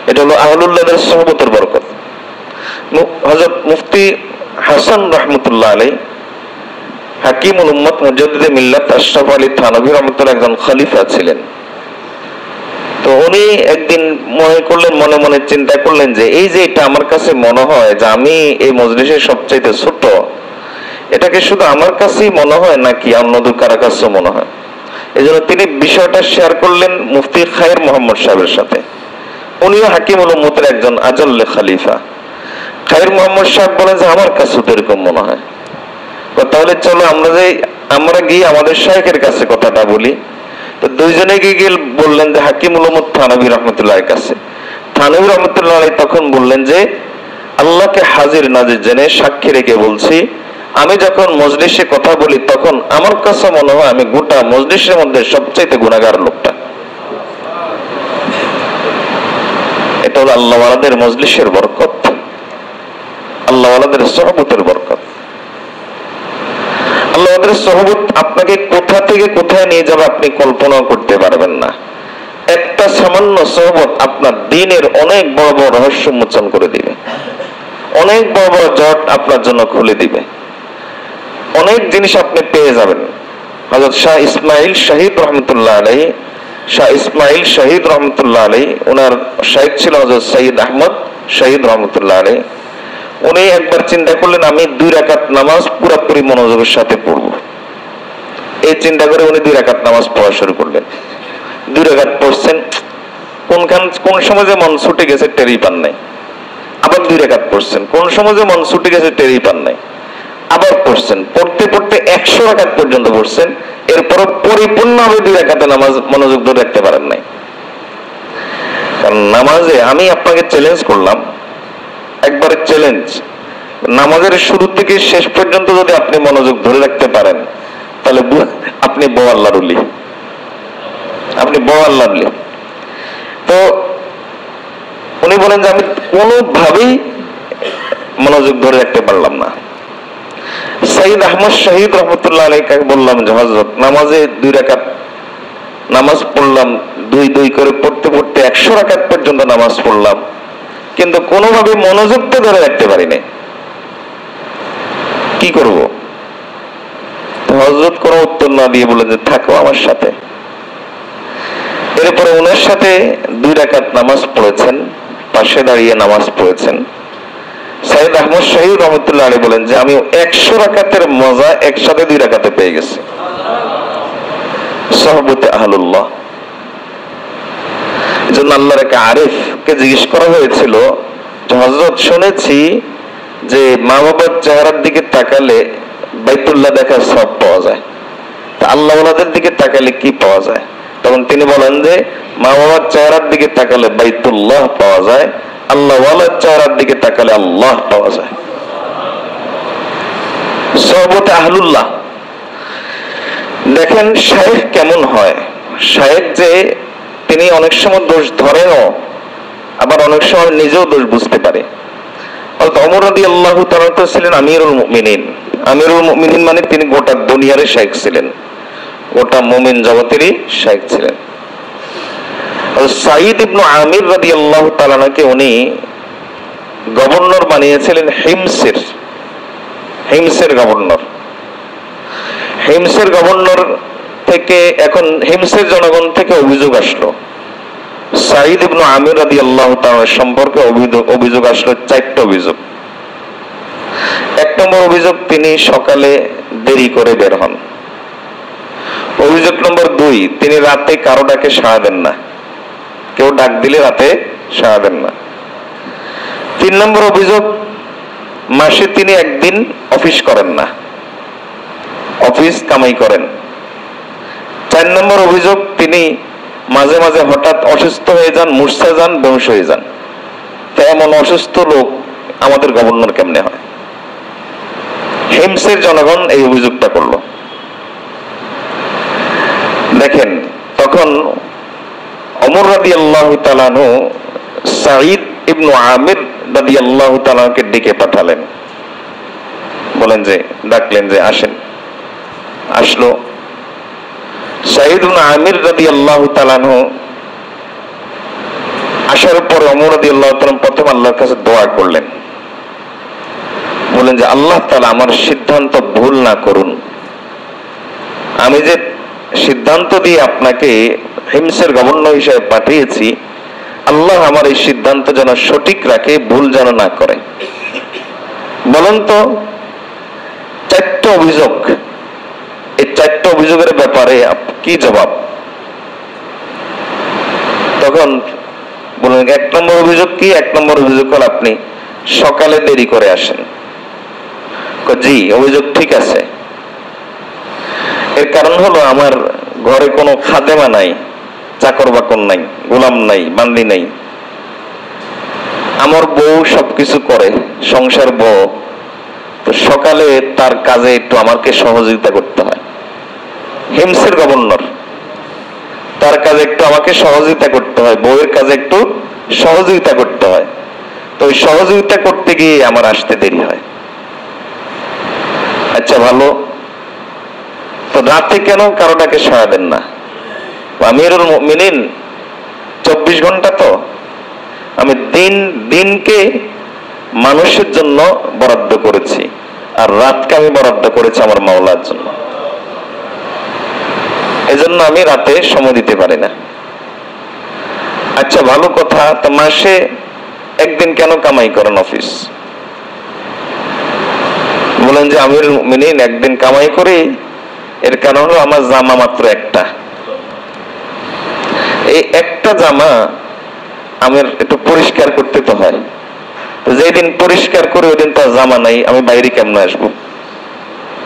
এটা হলো আহলুল্লাহদের সোহবতের বরকত। হযরত মুফতি হাসান রাহমাতুল্লাহ আলাইহি হাকিমুল উম্মত মুজাদ্দিদে মিল্লাত আশরাফ আলী থানভী রাহমাতুল্লাহ একজন খলিফা ছিলেন। তো উনি একদিন মনে মনে চিন্তা করলেন যে এই যে এটা আমার কাছে মনে হয় যে আমি এই মজলিসের সবচাইতে ছোট, এটাকে শুধু আমার কাছেই মনে হয় নাকি অন্যদের কারো কাছে মনে হয়। এই জন্য তিনি বিষয়টা শেয়ার করলেন মুফতি খায়ের মোহাম্মদ সাহেবের সাথে। উনিও হাকিমুল উম্মতের একজন আজল্লে খলিফা। খায়ের মোহাম্মদ সাহেব বলেন যে আমার কাছেও তো এরকম মনে হয়। তাহলে চলো আমরা গিয়ে আমাদের শাইখের কাছে কথাটা বলি। তো দুইজনে গিয়ে বললেন যে হাকিমুল উম্মত থানভী রাহমাতুল্লাহর কাছে। থানভী রাহমাতুল্লাহ তখন বললেন যে আল্লাহকে হাজির নাজির জেনে সাক্ষী রেখে বলছি, আমি যখন মজলিসে কথা বলি তখন আমার কাছে মনে হয় আমি গোটা মজলিসের মধ্যে সবচাইতে গুনাহগার লোকটা। এটা হলো আল্লাহওয়ালাদের মজলিসের বরকত, আল্লাহওয়ালাদের সোহবতের বরকত। আল্লাহওয়ালাদের সোহবত আপনাকে কোথা থেকে কোথায় নিয়ে যাবে আপনি কল্পনাও করতে পারবেন না। একটা সামান্য সোহবত আপনার দ্বীনের অনেক বড় বড় রহস্য উন্মোচন করে দিবে, অনেক বড় বড় জট আপনার জন্য খুলে দিবে, অনেক জিনিস আপনি পেয়ে যাবেন। হযরত শাহ ইসমাইল শহীদ রহমতুল্লাহ আলাইহি, শাহ ইসমাইল শহীদ রহমতুল্লাহ আলাইহি, ওনার শাইখ ছিল হযরত সৈয়দ আহমদ শহীদ রহমতুল্লাহ আলাইহি। উনি একবার চিন্তা করলেন আমি 2 রাকাত নামাজ পুরোপুরি মনোযোগের সাথে পড়ব। এই চিন্তা করে উনি 2 রাকাত নামাজ পড়া শুরু করলেন। 2 রাকাত পড়ছেন, কোন সময় যে মন ছুটে গেছে টেরই পান নাই। আবার 2 রাকাত পড়ছেন, কোন সময় যে মন ছুটে গেছে টেরই পান নাই। আবার পড়ছেন, পড়তে পড়তে 100 রাকাত পর্যন্ত পড়ছেন। এরপর পরিপূর্ণভাবে 2 রাকাতে নামাজ মনোযোগ ধরে রাখতে পারেন নাই। কারণ নামাজে আমি আপনাকে চ্যালেঞ্জ করলাম, একবারে চ্যালেঞ্জ, নামাজের শুরু থেকে শেষ পর্যন্ত যদি আপনি মনোযোগ ধরে রাখতে পারেন তাহলে আপনি বড় আল্লাহর ওলি, আপনি বড় আল্লাহর ওলি। তো উনি বলেন যে আমি কোনোভাবেই মনোযোগ ধরে রাখতে পারলাম না। সৈয়দ আহমদ শহীদ রহমতুল্লাহ আলাইহি বললাম যে হযরত নামাজে 2 রাকাত নামাজ পড়লাম, 2 করে পড়তে পড়তে 100 রাকাত পর্যন্ত নামাজ পড়লাম, কিন্তু কোনোভাবে মনোযোগ তো ধরে রাখতে পারি নাই, কি করব? হযরত কোনো উত্তর না দিয়ে বলে যে থাকো আমার সাথে। এরপরে ওনার সাথে 2 রাকাত নামাজ পড়েছেন, পাশে দাঁড়িয়ে নামাজ পড়েছেন। সৈয়দ আহমদ শহীদ রহমতুল্লাহ আলাইহি বলেন যে আমি 100 রাকাতের মজা একসাথে 2 রাকাতে পেয়ে গেছি। সোহবতে আহলুল্লাহ। এজন্য আল্লাহর এক আরিফকে জিজ্ঞেস করা হয়েছিল যে হযরত শুনেছি যে মা বাবার চেহারার দিকে তাকালে বাইতুল্লাহ দেখার সওয়াব পাওয়া যায়, তা আল্লাহওয়ালাদের দিকে তাকালে কি পাওয়া যায়? তখন তিনি বলেন যে মা বাবার চেহারার দিকে তাকালে বাইতুল্লাহ পাওয়া যায়, আল্লাহওয়ালার চেহারার দিকে তাকালে আল্লাহ পাওয়া যায়। সোহবতে আহলুল্লাহ। দেখেন শাইখ কেমন হয়। শাইখ যে তিনি অনেক সময় দোষ ধরেনও, আবার অনেক সময় নিজেও দোষ বুঝতে পারে। ওমর রাদিয়াল্লাহু তাআলা ছিলেন আমিরুল মুমিনিন। আমিরুল মুমিনিন মানে তিনি গোটা দুনিয়ার শাইখ ছিলেন, গোটা মুমিন জগতেরই শাইখ ছিলেন। সাঈদ ইবনে আমির রাদিয়াল্লাহু তাআলাকে উনি গভর্নর বানিয়েছিলেন হিমসের গভর্নর। হিমসের গভর্নর থেকে এখন হিমসের জনগণ থেকে অভিযোগ আসলো সাঈদ ইবনে আমির রাদিয়াল্লাহু তাআলা সম্পর্কে অভিযোগ আসলো 4টা অভিযোগ। 1 নম্বর অভিযোগ, তিনি সকালে দেরি করে বের হন। অভিযোগ নম্বর 2, তিনি রাতে কারো ডাকে সাড়া দেন না, কেউ ডাক দিলে রাতে সাড়া দেন না। 3 নম্বর অভিযোগ, মাসে তিনি 1 দিন অফিস করেন না, অফিস কামাই করেন। 4 নম্বর অভিযোগ, তিনি মাঝে মাঝে হঠাৎ অসুস্থ হয়ে যান, মূর্ছা যান, বেহুশ হয়ে যান। তো এমন অসুস্থ লোক আমাদের গভর্নর কেমনে হয়? হিমসের জনগণ এই অভিযোগটা করলো। দেখেন তখন ওমর রাদিয়াল্লাহু তাআলা আনহু সাঈদ ইবনে আমির রাদিয়াল্লাহু তাআলাকে ডেকে পাঠালেন, বলেন যে ডাকলেন যে আসেন। আসলো। সাইয়েদুনা আমির রাদিয়াল্লাহু তাআলা আনহু আসার পরে ওমর রাদিয়াল্লাহু তাআলা প্রথম আল্লাহর কাছে দোয়া করলেন, বলেন যে আল্লাহ তাআলা আমার সিদ্ধান্ত ভুল না করুন, আমি যে সিদ্ধান্ত দিয়ে আপনাকে হিমসের গভর্নর হিসেবে পাঠিয়েছি, আল্লাহ আমার এই সিদ্ধান্ত যেন সঠিক রাখে, ভুল যেন না করে। বলেন তো 4টা অভিযোগ, এই 4টা অভিযোগের ব্যাপারে কি জবাব? তখন বলেন 1 নম্বর অভিযোগ কি? 1 নম্বর অভিযোগ হল আপনি সকালে দেরি করে আসেন। জি, অভিযোগ ঠিক আছে। এর কারণ হলো আমার ঘরে কোনো খাদেমা নাই, চাকর বাকর নাই, গোলাম নাই, বান্দি নাই, আমার বউ সবকিছু করে, সংসার বউ, তো সকালে তার কাজে একটু আমাকে সহযোগিতা করতে হয়। হিমসের গভর্নর, তার কাজে একটু আমাকে সহযোগিতা করতে হয়, বউয়ের কাজে একটু সহযোগিতা করতে হয়, তো ওই সহযোগিতা করতে গিয়ে আমার আসতে দেরি হয়। আচ্ছা ভালো, তো রাতে কেন কারোটাকে সাড়া দেন না? আমিরুল মুমিনিন 24 ঘন্টা, তো আমি দিনকে মানুষের জন্য বরাদ্দ করেছি, আর রাতকে আমি বরাদ্দ করেছি আমার মাওলার জন্য। এজন্য আমি রাতে সময় দিতে পারি না। আচ্ছা ভালো কথা, তো মাসে একদিন কেন কামাই করেন অফিস? বলেন যে আমিরুল মুমিনিন একদিন কামাই করি, এর কারণ হলো আমার জামা মাত্র একটা, এই একটা জামা আমার একটু পরিষ্কার করতে তো হয়, তো যেদিন পরিষ্কার করে ওই দিন তো জামা নাই, আমি বাইরে কেমনে আসবো?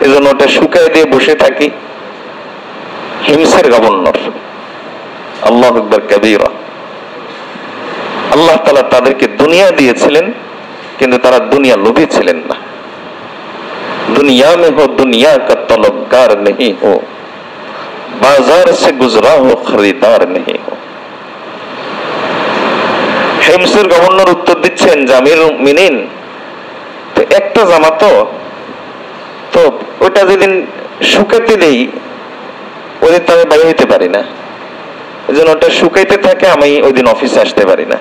এই জন্য ওটা শুকায় দিয়ে বসে থাকি। হিমসের গভর্নর, আল্লাহু আকবার কাবীরা। আল্লাহ তাআলা তাদেরকে দুনিয়া দিয়েছিলেন, কিন্তু তারা দুনিয়া লোভী ছিলেন না। दुनिया में हो दुनिया का तलबगार नहीं हो, बाजार से गुजरा हो खरीदार नहीं हो। হিমসের গভর্নর উত্তর দিচ্ছেন যে আমিরুল মুমিনিন, তো একটা জামা তো ওটা যেদিন শুকাতে দেই ওই দিন তো আমি বাইরে হইতে পারি না, ওই জন্য ওটা শুকাইতে থাকে, আমি ওই দিন অফিসে আসতে পারি না।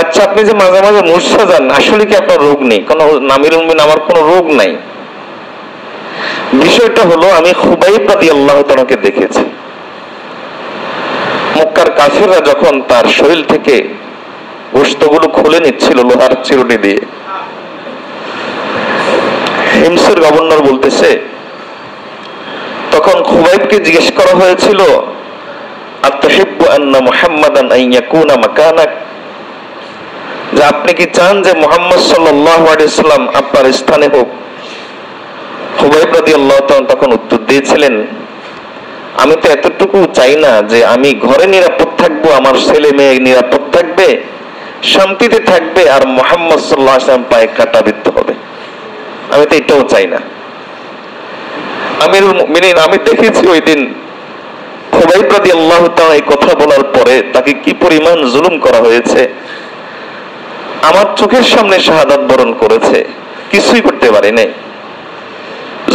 আচ্ছা আপনি যে মাঝে মাঝে মূর্ছা যান, আসলে কি আপনার রোগ নেই? কোন আমিরুল মুমিনিন আমার কোনো রোগ নাই। বিষয়টা হলো আমি খুবাইব রাদিয়াল্লাহু তাআলাকে দেখেছি, মক্কার কাফিররা যখন তার শরীর থেকে গোশতগুলো খুলে নিচ্ছিল লোহার চিরুনি দিয়ে, হিমসের গভর্নর বলতেছে, তখন খুবাইবকে জিজ্ঞেস করা হয়েছিল, আতাহিব্বু আন্না মুহাম্মাদান আন ইয়াকুনা মাকানাক, যে আপনি কি চান যে মুহাম্মদ সাল্লাল্লাহু আলাইহি ওয়াসাল্লাম আপনার স্থানে হোক? খুবাইব রাদিয়াল্লাহু তাআলা তখন উত্তর দিয়েছিলেন, আমি তো এতটুকু চাই না যে আমি ঘরে নিরাপদ থাকবো, আমার ছেলে মেয়ে নিরাপদ থাকবে, শান্তিতে থাকবে, আর মুহাম্মদ সাল্লাল্লাহু আলাইহি ওয়াসাল্লাম পায়ে কাঁটা বিদ্ধ হবে, আমি তো এটাও চাই না। আমিরুল মুমিনিন, আমি দেখেছি ওই দিন খুবাইব রাদিয়াল্লাহু তাআলা এই কথা বলার পরে তাকে কি পরিমাণ জুলুম করা হয়েছে। আমার চোখের সামনে শাহাদাত বরণ করেছে, কিছুই করতে পারি নাই।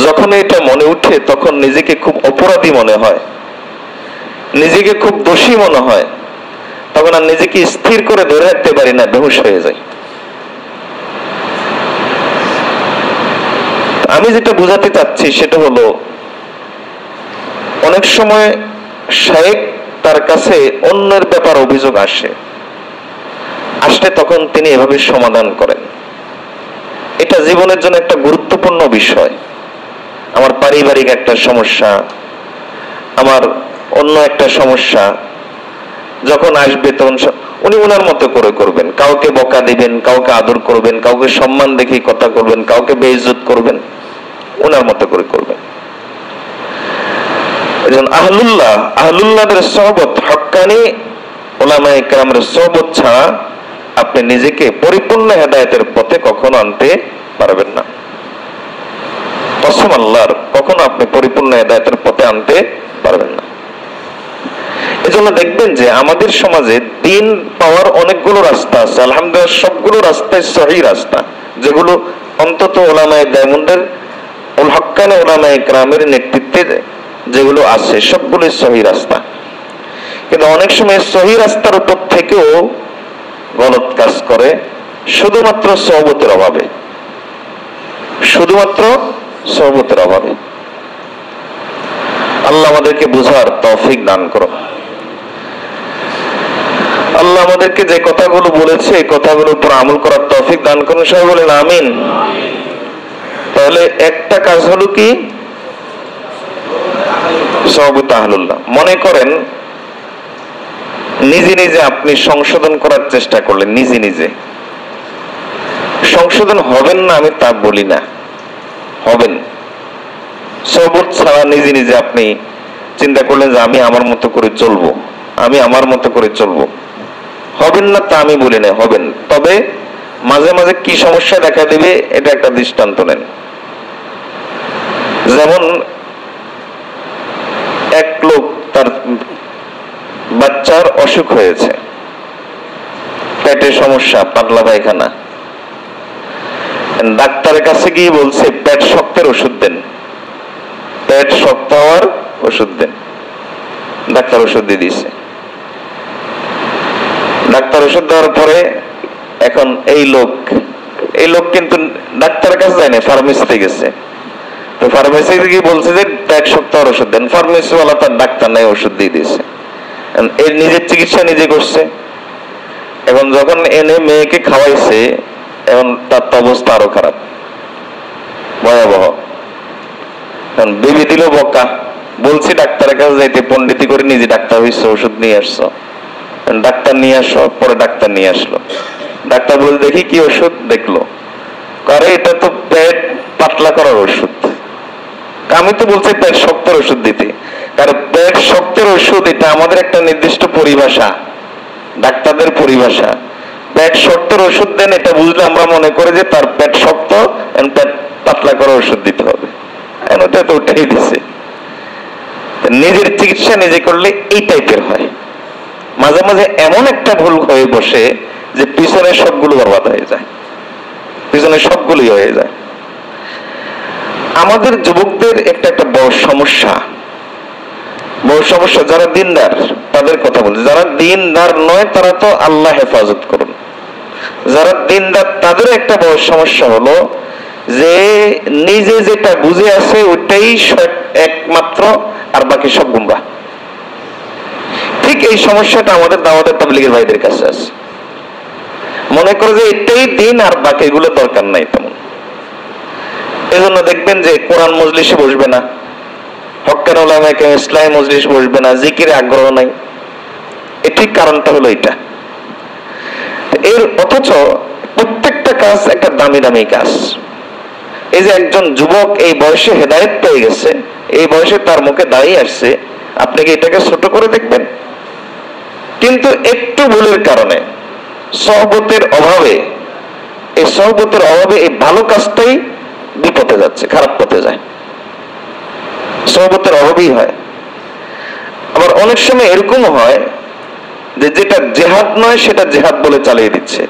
যখন এটা মনে উঠে তখন নিজেকে খুব অপরাধী মনে হয়, নিজেকে খুব দোষী মনে হয়, তখন আর নিজেকে স্থির করে ধরে রাখতে পারি না, বেহুশ হয়ে যায়। আমি যেটা বোঝাতে চাচ্ছি সেটা হলো, অনেক সময় শায়েখ তার কাছে অন্যের ব্যাপার অভিযোগ আসলে তখন তিনি এভাবে সমাধান করেন। এটা জীবনের জন্য একটা গুরুত্বপূর্ণ বিষয়। আমার পারিবারিক একটা সমস্যা, আমার অন্য একটা সমস্যা যখন আসবে তখন উনি ওনার মতো করে করবেন। কাউকে বকা দিবেন, কাউকে আদর করবেন, কাউকে সম্মান দেখে কথা করবেন, কাউকে বেইজ্জত করবেন, ওনার মতো করে করবেন। আহলুল্লাহদের সোহবত, হক্কানি উলামায়ে কেরামের সোহবত ছাড়া আপনি নিজেকে পরিপূর্ণ হেদায়েতের পথে কখনো আনতে পারবেন না। কসম আল্লাহর, কখনো আপনি পরিপূর্ণ হেদায়েতের পথে আনতে পারবেন না। এজন্য দেখবেন যে আমাদের সমাজে দিন পাওয়ার অনেকগুলো রাস্তা আছে, আলহামদুলিল্লাহ সবগুলো রাস্তায় সহিহ রাস্তা, যেগুলো অন্তত উলামায়ে দেওবন্দের হক্কানি উলামায়ে কেরামের নেতৃত্বে যেগুলো আছে সবগুলো সহিহ রাস্তা, কিন্তু অনেক সময় সহিহ রাস্তার উপর থেকেও গলত কাজ করে শুধুমাত্র সহবতের অভাবে, শুধুমাত্র সহবতের অভাবে। আল্লাহ আমাদেরকে বুঝার তৌফিক দান করো। আল্লাহ আমাদেরকে যে কথাগুলো বলেছে এই কথাগুলোর উপর আমল করার তৌফিক দান করুন, সবাই বলেন আমিন। তাহলে একটা কাজ হলো কি, সহবত আহলুল্লাহ। মনে করেন নিজে নিজে আপনি সংশোধন করার চেষ্টা করলেন, নিজে নিজে সংশোধন হবেন না আমি তা বলি না, হবেন। সহবত ছাড়া নিজে নিজে আপনি চিন্তা করলেন যে আমি আমার মতো করে চলবো, আমি আমার মতো করে চলবো, হবেন না তা আমি বলি না, হবেন। তবে মাঝে মাঝে কি সমস্যা দেখা দিবে এটা একটা দৃষ্টান্ত নেন। যেমন এক লোক তার বাচ্চার অসুখ হয়েছে, পেটের সমস্যা, পাতলা পায়খানা, ডাক্তারের কাছে গিয়ে বলছে পেট শক্তের ওষুধ দেন, পেট শক্ত হওয়ার ওষুধ দেন। ডাক্তার ওষুধ দিয়ে দিয়েছে। ডাক্তার ওষুধ দেওয়ার পরে এখন এই লোক কিন্তু ডাক্তারের কাছে যায় না, ফার্মেসিতে গেছে। তো ফার্মেসিতে গিয়ে বলছে যে পেট শক্ত হওয়ার ওষুধ দেন, ফার্মেসিওয়ালা তার ডাক্তার নাই ওষুধ দিয়ে দিয়েছে। এর নিজের চিকিৎসা নিজে করছে। এখন যখন এনে মেয়েকে খাওয়াইছে এখন তার অবস্থা আরো খারাপ, ভয়াবহ। বেবি দিল বকা, বলছি ডাক্তারের কাছে যাইতে, পন্ডিতি করে নিজে ডাক্তার হইছে, ওষুধ নিয়ে আসছো, ডাক্তার নিয়ে আসো। পরে ডাক্তার নিয়ে আসলো, ডাক্তার বলে দেখি কি ওষুধ, দেখলো আরে এটা তো পেট পাতলা করার ওষুধ। আমি তো বলছি পেট শক্তের ওষুধ দিতে, কারণ পেট শক্তের ওষুধ এটা আমাদের একটা নির্দিষ্ট পরিভাষা, ডাক্তারদের পরিভাষা। পেট শক্তের ওষুধ দেন এটা বুঝলে আমরা মনে করি যে তার পেট শক্ত, পেট পাতলা করার ওষুধ দিতে হবে, ওটা তো ওটাই দিছে। নিজের চিকিৎসা নিজে করলে এই টাইপের হয়। মাঝে মাঝে এমন একটা ভুল হয়ে বসে যে পিছনের সবগুলো বরবাদ হয়ে যায়, পিছনের সবগুলোই হয়ে যায়। আমাদের যুবকদের একটা বড় সমস্যা, যারা দিনদার তাদের কথা বলছে, যারা দিনদার নয় তারা তো আল্লাহ হেফাজত করুন। যারা দিনদার তাদের একটা বড় সমস্যা হলো যে নিজে যেটা বুঝে আছে ওইটাই একমাত্র, আর বাকি সব গুমরাহ। ঠিক এই সমস্যাটা আমাদের দাওয়াতের তাবলীগের ভাইদের কাছে আছে। মনে করে যে এটাই দিন আর বাকি এগুলো দরকার নাই তেমন। এজন্য দেখবেন যে কোরআন মজলিসে বসবে না, হক্কানি উলামায়ে কেরাম ইসলামী মজলিস বসবে না, জিকিরে আগ্রহ নাই। এর ঠিক কারণটা হলো এটা। এর অথচ প্রত্যেকটা কাজ একটা দামি দামি কাজ। এই যে একজন যুবক এই বয়সে হেদায়েত পেয়ে গেছে, এই বয়সে তার মুখে দাঁড়িয়ে আসছে, আপনি কি এটাকে ছোট করে দেখবেন? কিন্তু একটু ভুলের কারণে, সহবতের অভাবে, এই সহবতের অভাবে এই ভালো কাজটাই বিপথে যাচ্ছে, খারাপ পথে যায়। সহবতের অভাবই হয়। আবার অনেক সময় এরকম হয় যে যেটা জেহাদ নয় সেটা জেহাদ বলে চালিয়ে দিচ্ছে,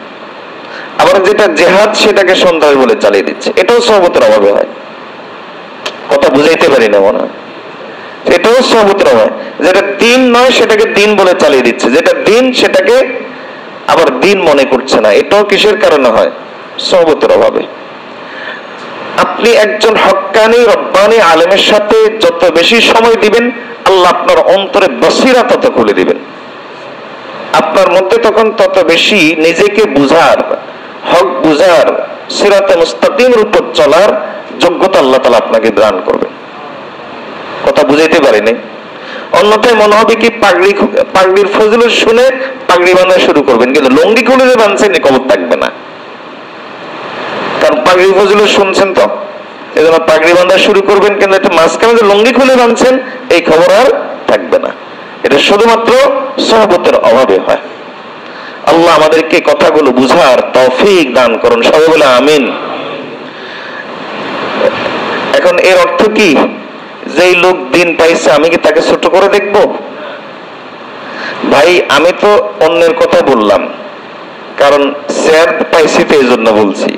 আবার যেটা জেহাদ সেটাকে সন্ত্রাস বলে চালিয়ে দিচ্ছে। এটাও সহবতের অভাবে হয়। কথা বুঝাইতে পারি না মনে হয়। এটাও সহবতের অভাব। যেটা দিন নয় সেটাকে দিন বলে চালিয়ে দিচ্ছে, যেটা দিন সেটাকে আবার দিন মনে করছে না। এটাও কিসের কারণে হয়? সহবতের অভাবে। আপনি একজন হক্কানি রব্বানি আলেমের সাথে যত বেশি সময় দিবেন, আল্লাহ আপনার অন্তরে বসিরা তত খুলে দিবেন। আপনার মধ্যে তখন তত বেশি নিজেকে বুঝার, হক বুঝার, সিরাতে মুস্তাকিমের উপর চলার যোগ্যতা আল্লাহ তাআলা আপনাকে দান করবেন। কথা বুঝাইতে পারিনি। অন্যথায় মনে হবে কি পাগড়ির ফজিলত শুনে পাগড়ি বাঁধা শুরু করবেন, কিন্তু লুঙ্গি খুলে যে বাঁধছেন খবর থাকবে না। কারণ পাগড়ির ফজিলত শুনছেন তো, এজন্য পাগড়ি বাঁধা শুরু করবেন, কিন্তু একটা মাঝখানে যে লুঙ্গি খুলে বাঁধছেন এই খবর আর থাকবে না। এটা শুধুমাত্র সহবতের অভাবে হয়। আল্লাহ আমাদেরকে কথাগুলো বুঝার তৌফিক দান করুন, সবাই বলে আমিন। এখন এর অর্থ কি? যেই লোক দিন পাইছে আমি কি তাকে ছোট করে দেখব? ভাই আমি তো অন্যের কথা বললাম, কারণ স্যার পাইছি তো এই জন্য বলছি।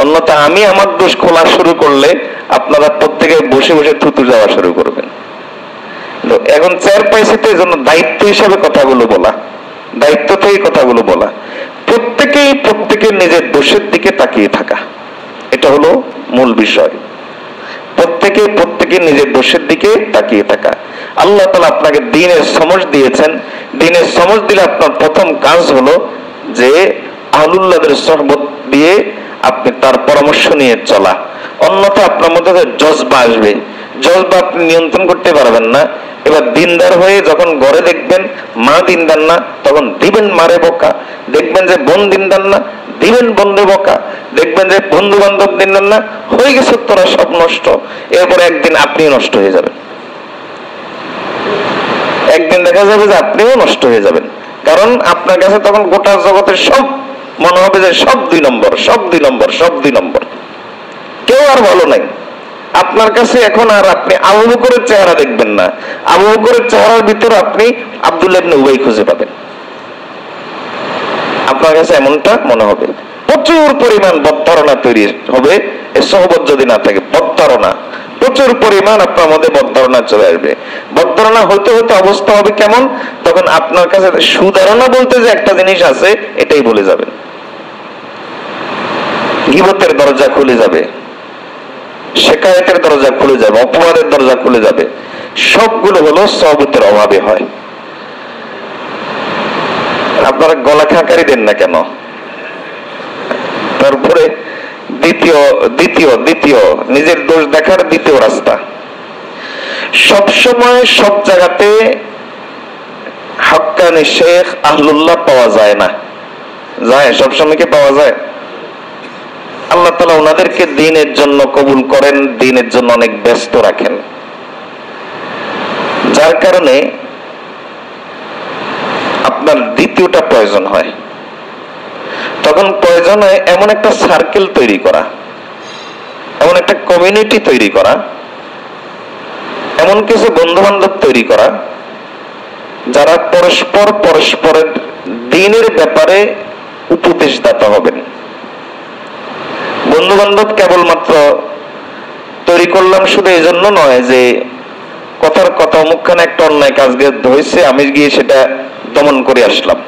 অন্যথা আমি আমার দোষ খোলা শুরু করলে আপনারা প্রত্যেকে বসে বসে থুতু যাওয়া শুরু করবেন। এখন চেয়ার পাইছি তো এই জন্য দায়িত্ব হিসাবে কথাগুলো বলা, দায়িত্ব থেকে কথাগুলো বলা, প্রত্যেকের নিজের দোষের দিকে তাকিয়ে থাকা, এটা হলো মূল বিষয়। প্রত্যেকের নিজের দোষের দিকে তাকিয়ে থাকা। আল্লাহ তাআলা আপনাকে দ্বীনের সমঝ দিয়েছেন, দ্বীনের সমঝ দিলে আপনার প্রথম কাজ হলো যে আহলুল্লাহদের সোহবত দিয়ে আপনি তার পরামর্শ নিয়ে চলা। অন্যথা আপনার মধ্যে জজবা আসবে, জজবা আপনি নিয়ন্ত্রণ করতে পারবেন না। এবার দিনদার হয়ে যখন ঘরে দেখবেন মা দিনদার না, তখন দিবেন মারে বকা। দেখবেন যে বোন দিনদার না, দিবেন বন্ধু বকা। দেখবেন যে বন্ধু বান্ধব দিনদার না, হয়ে গেছে তোরা সব নষ্ট। এরপর একদিন আপনিও নষ্ট হয়ে যাবেন, একদিন দেখা যাবে যে আপনিও নষ্ট হয়ে যাবেন। কারণ আপনার কাছে তখন গোটা জগতের সব মনে হবে যে সব 2 নম্বর, সব 2 নম্বর, সব 2 নম্বর, কেউ আর ভালো নাই আপনার কাছে। এখন আর আপনি আবু বকরের চেহারা দেখবেন না, আবু বকরের চেহারার ভিতরে আপনি আব্দুল্লাহ ইবনে উবাই খুঁজে পাবেন। আপনার কাছে এমনটা মনে হবে। প্রচুর পরিমাণ বদধারণা তৈরি হবে এই সোহবত যদি না থাকে। বদধারণা প্রচুর পরিমাণ আপনার মধ্যে বদধারণা চলে আসবে। বদধারণা হতে হতে অবস্থা হবে কেমন, তখন আপনার কাছে সুধারণা বলতে যে একটা জিনিস আছে এটাই বলে যাবেন। গীবতের দরজা খুলে যাবে, শিকায়েতের দরজা খুলে যাবে, অপবাদের দরজা খুলে যাবে। সবগুলো হলো সোহবতের অভাবে হয়। আপনারা গলা খাঁকারি দেন না কেন? তারপরে দ্বিতীয় নিজের দোষ দেখার দ্বিতীয় রাস্তা, সবসময় সব জায়গাতে হাক্কানি শেখ আহলুল্লাহ পাওয়া যায় না। যায়? সবসময় কি পাওয়া যায়? আল্লাহ তাআলা ওনাদেরকে দ্বীনের জন্য কবুল করেন, দ্বীনের জন্য অনেক ব্যস্ত রাখেন, যার কারণে আপনার দ্বিতীয়টা প্রয়োজন হয়। তখন প্রয়োজন হয় এমন একটা সার্কেল তৈরি করা, এমন একটা কমিউনিটি তৈরি করা, এমন কিছু বন্ধু বান্ধব তৈরি করা যারা পরস্পরের দ্বীনের ব্যাপারে উপদেশদাতা হবেন। বন্ধু বান্ধব কেবলমাত্র তৈরি করলাম শুধু এই জন্য নয় যে কথার কথা মুখখানে একটা অন্যায় কাজ হয়েছে আমি গিয়ে সেটা দমন করে আসলাম,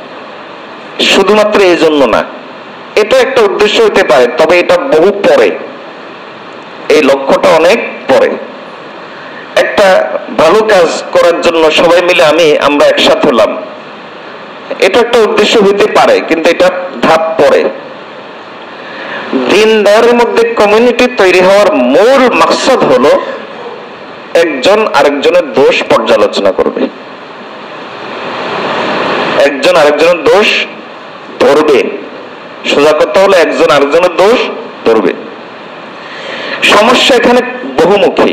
শুধুমাত্র এই জন্য না। এটা একটা উদ্দেশ্য হতে পারে, তবে এটা বহু পরে, এই লক্ষ্যটা অনেক পরে। একটা ভালো কাজ করার জন্য সবাই মিলে আমরা একসাথে হলাম, এটা একটা উদ্দেশ্য হতে পারে, কিন্তু এটা ধাপ পরে। দিনদারের মধ্যে কমিউনিটি তৈরি হওয়ার মূল মাকসাদ হলো একজন আরেকজনের দোষ পর্যালোচনা করবে, একজন আরেকজনের দোষ ধরবে। সোজা কথা হলো একজন আরেকজনের দোষ ধরবে। সমস্যা এখানে বহুমুখী।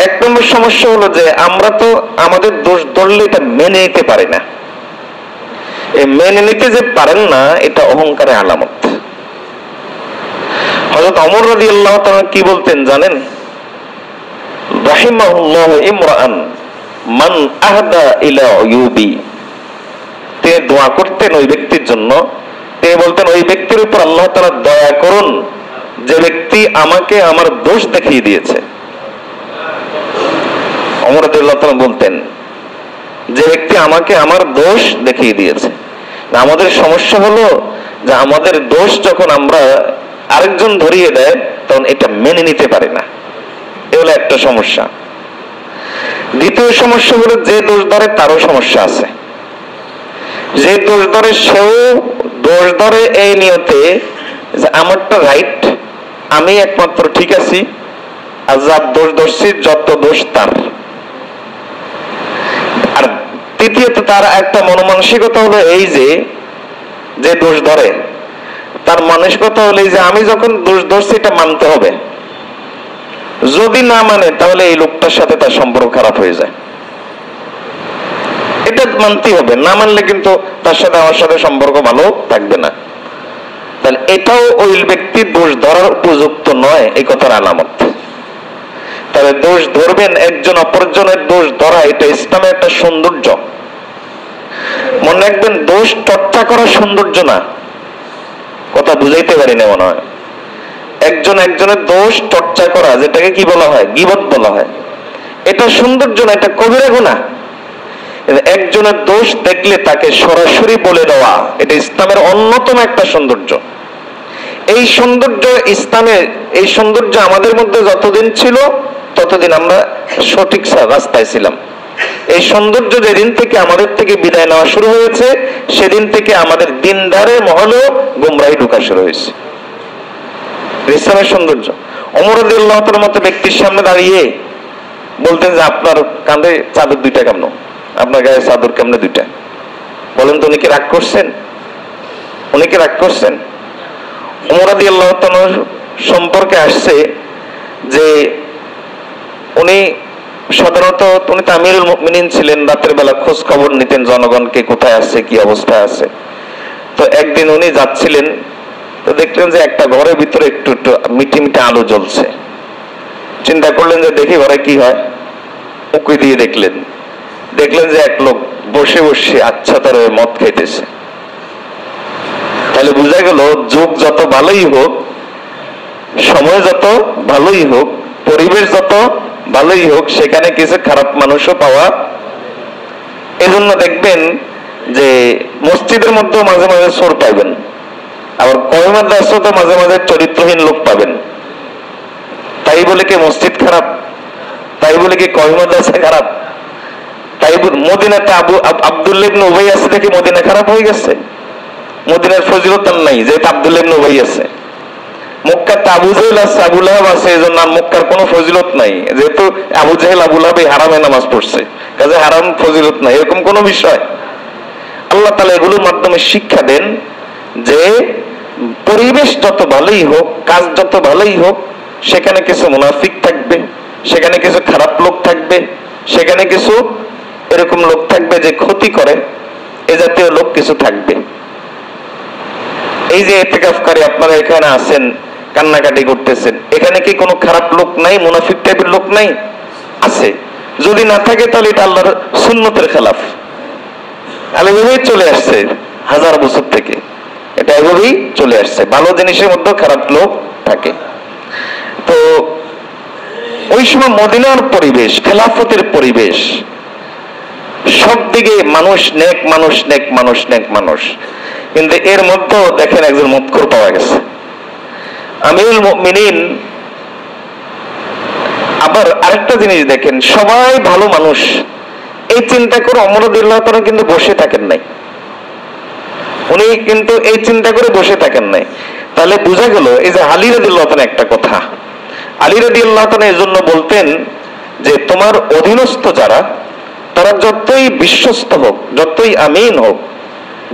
1 নম্বর সমস্যা হলো যে আমরা তো আমাদের দোষ ধরলে এটা মেনে নিতে পারি না। এই মেনে নিতে যে পারেন না, এটা অহংকারের আলামত। হযরত ওমর রাদিয়াল্লাহু তাআলা কি বলতেন জানেন? রাহিমাহুল্লাহু ইমরাআন মান আহদা ইলা উয়ুবি। তিনি দোয়া করতেন ওই ব্যক্তির জন্য, তিনি বলতেন ওই ব্যক্তির উপর আল্লাহ তাআলা দয়া করুন যে ব্যক্তি আমাকে আমার দোষ দেখিয়ে দিয়েছে। ওমর রাদিয়াল্লাহু তাআলা বলতেন যে ব্যক্তি আমাকে আমার দোষ দেখিয়ে দিয়েছে। আমাদের সমস্যা হলো যে আমাদের দোষ যখন আমরা আরেকজন ধরিয়ে দেয় তখন এটা মেনে নিতে পারে না, এ হলো একটা সমস্যা। দ্বিতীয় সমস্যা হলো যে দোষ ধরে তারও সমস্যা আছে। যে দোষ ধরে সেও দোষ ধরে এই নিয়তে যে আমারটা রাইট, আমি একমাত্র ঠিক আছি, আর যার দোষ ধরছি যত দোষ তার। আর তৃতীয়ত তার একটা মনোমানসিকতা হলো এই যে দোষ ধরে তার মানসিকতা হলো যে আমি যখন দোষ ধরছি এটা মানতে হবে, যদি না মানে তাহলে এই লোকটার সাথে তার সম্পর্ক খারাপ হয়ে যায়, এটা মানতে হবে, না মানলে কিন্তু তার সাথে আমার সাথে সম্পর্ক ভালো থাকবে না। তাহলে এটাও ওই ব্যক্তির দোষ ধরার উপযুক্ত নয়, এই কথার আলামত। তবে দোষ ধরবেন, একজন অপরজনের দোষ ধরা এটা ইসলামের একটা সৌন্দর্য। মনে রাখবেন, দোষ চর্চা করা সৌন্দর্য না। কথা বুঝাইতে পারি না মনে হয়। একজন একজনের দোষ চর্চা করা, যেটাকে কি বলা হয়? গীবত বলা হয়। এটা সৌন্দর্য না, এটা কবিরা গুনাহ। একজনের দোষ দেখলে তাকে সরাসরি বলে দেওয়া, এটা ইসলামের অন্যতম একটা সৌন্দর্য। এই সৌন্দর্য ইসলামের, এই সৌন্দর্য আমাদের মধ্যে যতদিন ছিল ততদিন আমরা সঠিক রাস্তায় ছিলাম। এই সৌন্দর্য যেদিন থেকে আমাদের থেকে বিদায় নেওয়া শুরু হয়েছে, সেদিন থেকে আমাদের দিনদারের মহলেও গুমরাহি ঢোকা শুরু হয়েছে। ইসলামের সৌন্দর্য। ওমর রাদিয়াল্লাহু তাআলার মতো ব্যক্তির সামনে দাঁড়িয়ে বলতেন যে আপনার কাঁধে চাদর দুইটা কেমন, আপনার গায়ে চাদর কেমনে দুইটা? বলেন তো, উনি কি রাগ করছেন? উনি কি রাগ করছেন? ওমর রাদিয়াল্লাহু তাআলা সম্পর্কে আসছে যে উনি সাধারণত, উনি তো আমিরুল মুমিনিন ছিলেন, রাতের বেলা খোঁজ খবর নিতেন জনগণকে, কোথায় আছে, কি অবস্থায় আছে। তো একদিন উনি যাচ্ছিলেন, তো দেখলেন যে একটা ঘরের ভিতরে একটু একটু মিটি মিটি আলো জ্বলছে। চিন্তা করলেন যে দেখি ঘরে কি হয়। উঁকি দিয়ে দেখলেন যে এক লোক বসে বসে আচ্ছাদরে মদ খাইতেছে। তাহলে বোঝা গেল, যুগ যত ভালোই হোক, সময় যত ভালোই হোক, পরিবেশ যত ভালোই হোক, সেখানে কিছু খারাপ মানুষও পাওয়া। এজন্য দেখবেন যে মসজিদের মধ্যেও মাঝে মাঝে চোর পাইবেন, আবার কওমি মাদ্রাসাতে মাঝে মাঝে চরিত্রহীন লোক পাবেন। তাই বলে কি মসজিদ খারাপ? তাই বলে কি কওমি মাদ্রাসা খারাপ? তাই মদিনাতে আব্দুল্লাহ ইবনে উবাই আছে দেখে মদিনা খারাপ হয়ে গেছে? মদিনার ফজিলত নাই যেহেতু আব্দুল্লাহ ইবনে উবাই আছে। মক্কাতে আবু জেহেল আছে, আবু লাহাব আছে, এজন্য মক্কার কোনো ফজিলত নাই, যেহেতু আবু জেহেল আবু লাহাব হারামে নামাজ পড়ছে, কাজে হারাম ফজিলত নাই, এরকম কোনো বিষয়। আল্লাহ তাআলা এগুলোর মাধ্যমে শিক্ষা দেন যে পরিবেশ যত ভালোই হোক, কাজ যত ভালোই হোক, সেখানে কিছু মুনাফিক থাকবে, সেখানে কিছু খারাপ লোক থাকবে, সেখানে কিছু এরকম লোক থাকবে যে ক্ষতি করে, এ জাতীয় লোক কিছু থাকবে। এই যে ইতিকাফকারী আপনারা এখানে আছেন, কান্নাকাটি করতেছেন, এখানে কি কোনো খারাপ লোক নাই, মুনাফিক টাইপের লোক নাই? আছে। যদি না থাকে তাহলে এটা আল্লাহর সুন্নতের খেলাফ। এভাবেই চলে আসছে হাজার বছর থেকে, এটা এভাবেই চলে আসছে। ভালো জিনিসের মধ্যে খারাপ লোক থাকে। তো ওই সময় মদিনার পরিবেশ, খেলাফতের পরিবেশ, সব দিকে মানুষ নেক, মানুষ নেক, মানুষ নেক, মানুষ। কিন্তু এর মধ্যেও দেখেন একজন মুৎখর পাওয়া গেছে, আমিরুল মুমিনিন। আবার আরেকটা জিনিস দেখেন, সবাই ভালো মানুষ, এই চিন্তা করে ওমর রাদিয়াল্লাহু তাআলা কিন্তু বসে থাকেন নাই। উনি কিন্তু এই চিন্তা করে বসে থাকেন নাই। তাহলে বোঝা গেল, এই যে আলী রাদিয়াল্লাহু তাআলা একটা কথা, আলী রাদিয়াল্লাহু তাআলা এই জন্য বলতেন যে তোমার অধীনস্থ যারা, তারা যতই বিশ্বস্ত হোক, যতই আমিন হোক,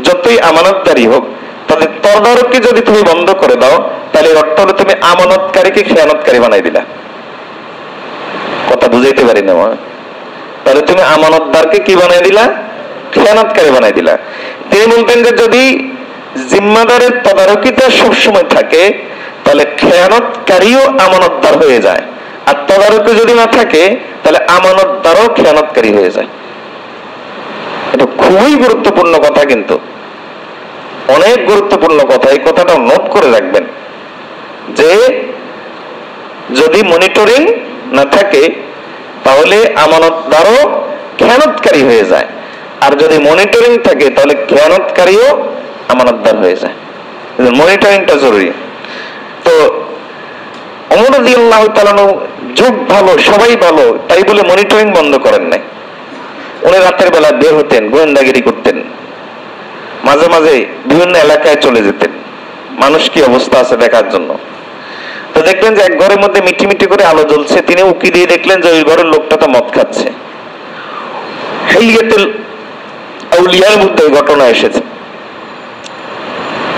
যতই আমানতদারি হোক, তাদের তদারকি যদি তুমি বন্ধ করে দাও, তাহলে অর্থ হলো তুমি আমানতকারীকে খেয়ানতকারী বানাই দিলা। কথা বুঝাইতে পারি না? তাহলে তুমি আমানতদারকে কি বানাই দিলা? খেয়ানতকারী বানাই দিলা। তিনি বলতেন যে যদি জিম্মাদারের তদারকিটা সবসময় থাকে, তাহলে খেয়ানতকারীও আমানতদার হয়ে যায়, আর তদারকি যদি না থাকে তাহলে আমানতদারও খেয়ানতকারী হয়ে যায়। এটা খুবই গুরুত্বপূর্ণ কথা, কিন্তু অনেক গুরুত্বপূর্ণ কথা। এই কথাটা নোট করে রাখবেন যে যদি মনিটরিং না থাকে তাহলে আমানতদারও খেয়ানতকারী হয়ে যায়, আর যদি মনিটরিং থাকে তাহলে খেয়ানতকারীও আমানতদার হয়ে যায়। মনিটরিংটা জরুরি। তো ওমর রাদিয়াল্লাহু তাআলা যুগ ভালো, সবাই ভালো, তাই বলে মনিটরিং বন্ধ করেন নাই। উনি রাতের বেলা বের হতেন, গোয়েন্দাগিরি করতেন, মাঝে মাঝে বিভিন্ন এলাকায় চলে যেতেন মানুষ কি অবস্থা আছে দেখার জন্য। তো দেখলেন যে এক ঘরের মধ্যে মিটি মিটি করে আলো জ্বলছে, তিনি উকি দিয়ে দেখলেন যে ওই ঘরের লোকটা তো মদ খাচ্ছে। হিলিয়াতুল আউলিয়ার মধ্যে ঘটনা এসেছে।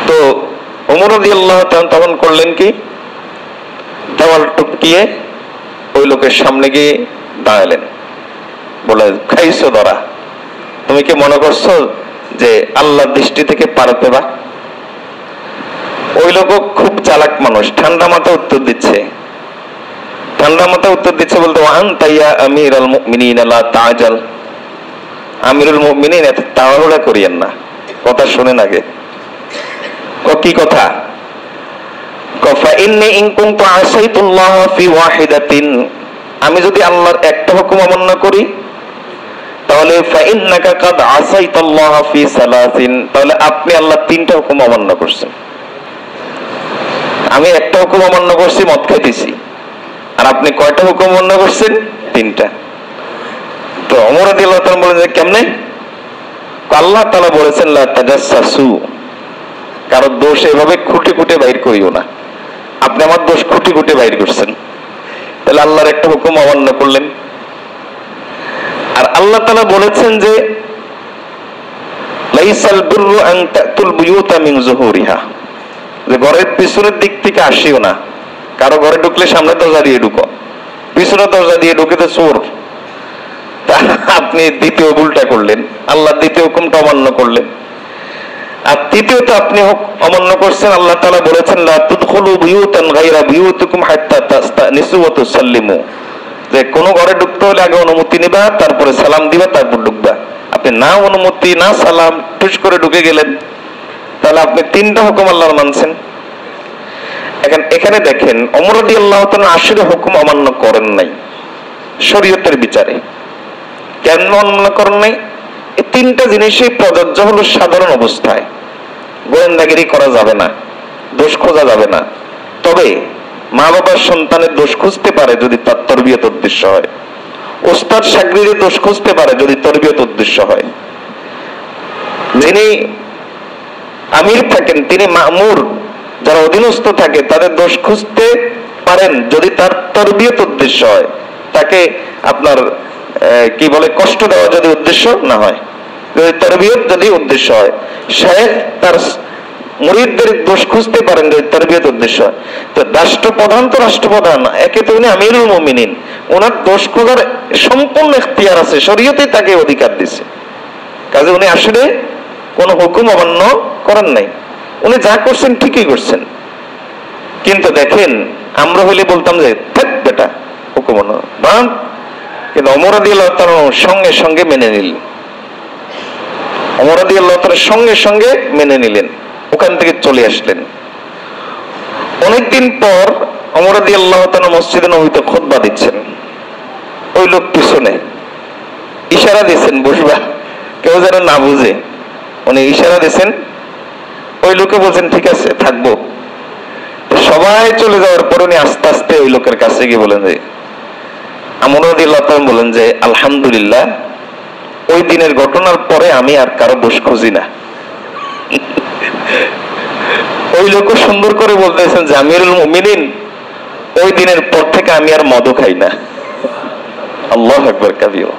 তো ওমর রাদিয়াল্লাহু তাআলা তখন করলেন কি, দেওয়াল টপকিয়ে ওই লোকের সামনে গিয়ে দাঁড়ালেন, বলে খাইছো ধরা, তুমি কি মনে করছো যে আল্লাহর দৃষ্টি থেকে পার পেবা? ওই লোক খুব চালাক মানুষ, ঠান্ডা মাথায় উত্তর দিচ্ছে, বলতে আনতা ইয়া আমিরুল মুমিনিন লা তাআজাল, আমিরুল মুমিনিন এত তাড়াহুড়া করিয়েন না, কথা শুনেন আগে। কি কথা? আমি যদি আল্লাহর একটা হুকুম অমান্য করি তাহলে তাহলে আপনি আল্লাহ তিনটা হুকুম অমান্য করছেন। আমি একটা হুকুম অমান্য করছি, মদ খাইতেছি, আর আপনি কয়টা হুকুম অমান্য করছেন? তিনটা। তো ওমর রাদিয়াল্লাহু তাআলা বলেন যে কেমনে? আল্লাহ তাআলা বলেছেন লা তাজাসসু, কারো দোষ এভাবে খুঁটে খুঁটে বাইর করিও না। আপনি আমার দোষ খুঁটে খুঁটে বাইর করছেন, তাহলে আল্লাহর একটা হুকুম অমান্য করলেন। আর আল্লাহ তাআলা বলেছেন যে লাইসাল বিররু আন তাতুল বুয়ুতা মিন যুহুরিহা, যে ঘরের পিছনের দিক থেকে আসিও না। কারো ঘরে ঢুকলে সামনে দরজা দিয়ে ঢুকো, পিছনের দরজা দিয়ে ঢুকে তো চোর। আপনি দ্বিতীয় ভুলটা করলেন, আল্লাহ দ্বিতীয় হুকুমটা অমান্য করলেন। আর তৃতীয়ত আপনি অমান্য করছেন, আল্লাহ তাআলা বলেছেন লা তুদখুলু বুয়ুতান গায়রা বুয়ুতিকুম হাত্তা তাস্তানিসু ওয়া তুসাল্লিমু, যে কোন ঘরে ঢুকতে হলে আগে অনুমতি নিবা, তারপরে সালাম দিবা, তারপর ঢুকবা। আপনি না অনুমতি না সালাম টুস করে ঢুকে গেলেন, তাহলে আপনি তিনটা হুকুম আল্লাহর মানছেন। এখানে দেখেন ওমর রাদিয়াল্লাহু তাআলা আসলে হুকুম অমান্য করেন নাই শরীয়তের বিচারে। কেন অমান্য করেন নাই? এই তিনটা জিনিসই প্রযোজ্য হলো সাধারণ অবস্থায়। গোয়েন্দাগিরি করা যাবে না, দোষ খোঁজা যাবে না। তবে মা বাবার সন্তানের দোষ খুঁজতে পারে যদি তার তরবিয়ত উদ্দেশ্য হয়। ওস্তাদ শাগরিদের দোষ খুঁজতে পারে যদি তরবিয়ত উদ্দেশ্য হয়। যিনি আমির থাকেন, তিনি মামুর, যারা অধীনস্থ থাকে তাদের দোষ খুঁজতে পারেন যদি তার তরবিয়ত উদ্দেশ্য হয়। তাকে আপনার কি বলে কষ্ট দেওয়া যদি উদ্দেশ্য না হয়, যদি তরবিয়ত যদি উদ্দেশ্য হয়। শায়েখ তার মুরিদদের দোষ খুঁজতে পারেন যদি তরবিয়ত উদ্দেশ্য হয়। তো রাষ্ট্রপ্রধান তো রাষ্ট্রপ্রধান, একে তো উনি আমিরুল মুমিনিন, ওনার দোষ খোঁজার সম্পূর্ণ ইখতিয়ার আছে, শরীয়তে তাকে অধিকার দিছে। কাজে উনি আসলে কোন হুকুম অমান্য করেন নাই, উনি যা করছেন ঠিকই করছেন। কিন্তু দেখেন আমরা হইলে বলতাম যে থাক বেটা হুকুম না, কিন্তু ওমর রাদিয়াল্লাহু তাআলা সঙ্গে সঙ্গে মেনে নিলেন। ওমর রাদিয়াল্লাহু তাআলা সঙ্গে সঙ্গে মেনে নিলেন, ওখান থেকে চলে আসলেন। অনেকদিন পর ওমর রাদিয়াল্লাহু তাআলা মসজিদে নববীতে খুতবা দিচ্ছেন, ওই লোক পিছনে ইশারা দিচ্ছেন বসবা, কেউ যেন না বুঝে। উনি ইশারা দিচ্ছেন, ওই লোকে বলছেন ঠিক আছে থাকবো। সবাই চলে যাওয়ার পর উনি আস্তে আস্তে ওই লোকের কাছে গিয়ে বলেন যে ওমর রাদিয়াল্লাহু তাআলা বলেন যে আলহামদুলিল্লাহ, ওই দিনের ঘটনার পরে আমি আর কারো দোষ খুঁজি না। ওই লোক সুন্দর করে বলতেছেন যে আমিরুল মুমিনিন, ওই দিনের পর থেকে আমি আর মদও খাই না। আল্লাহু আকবার কাবীরা।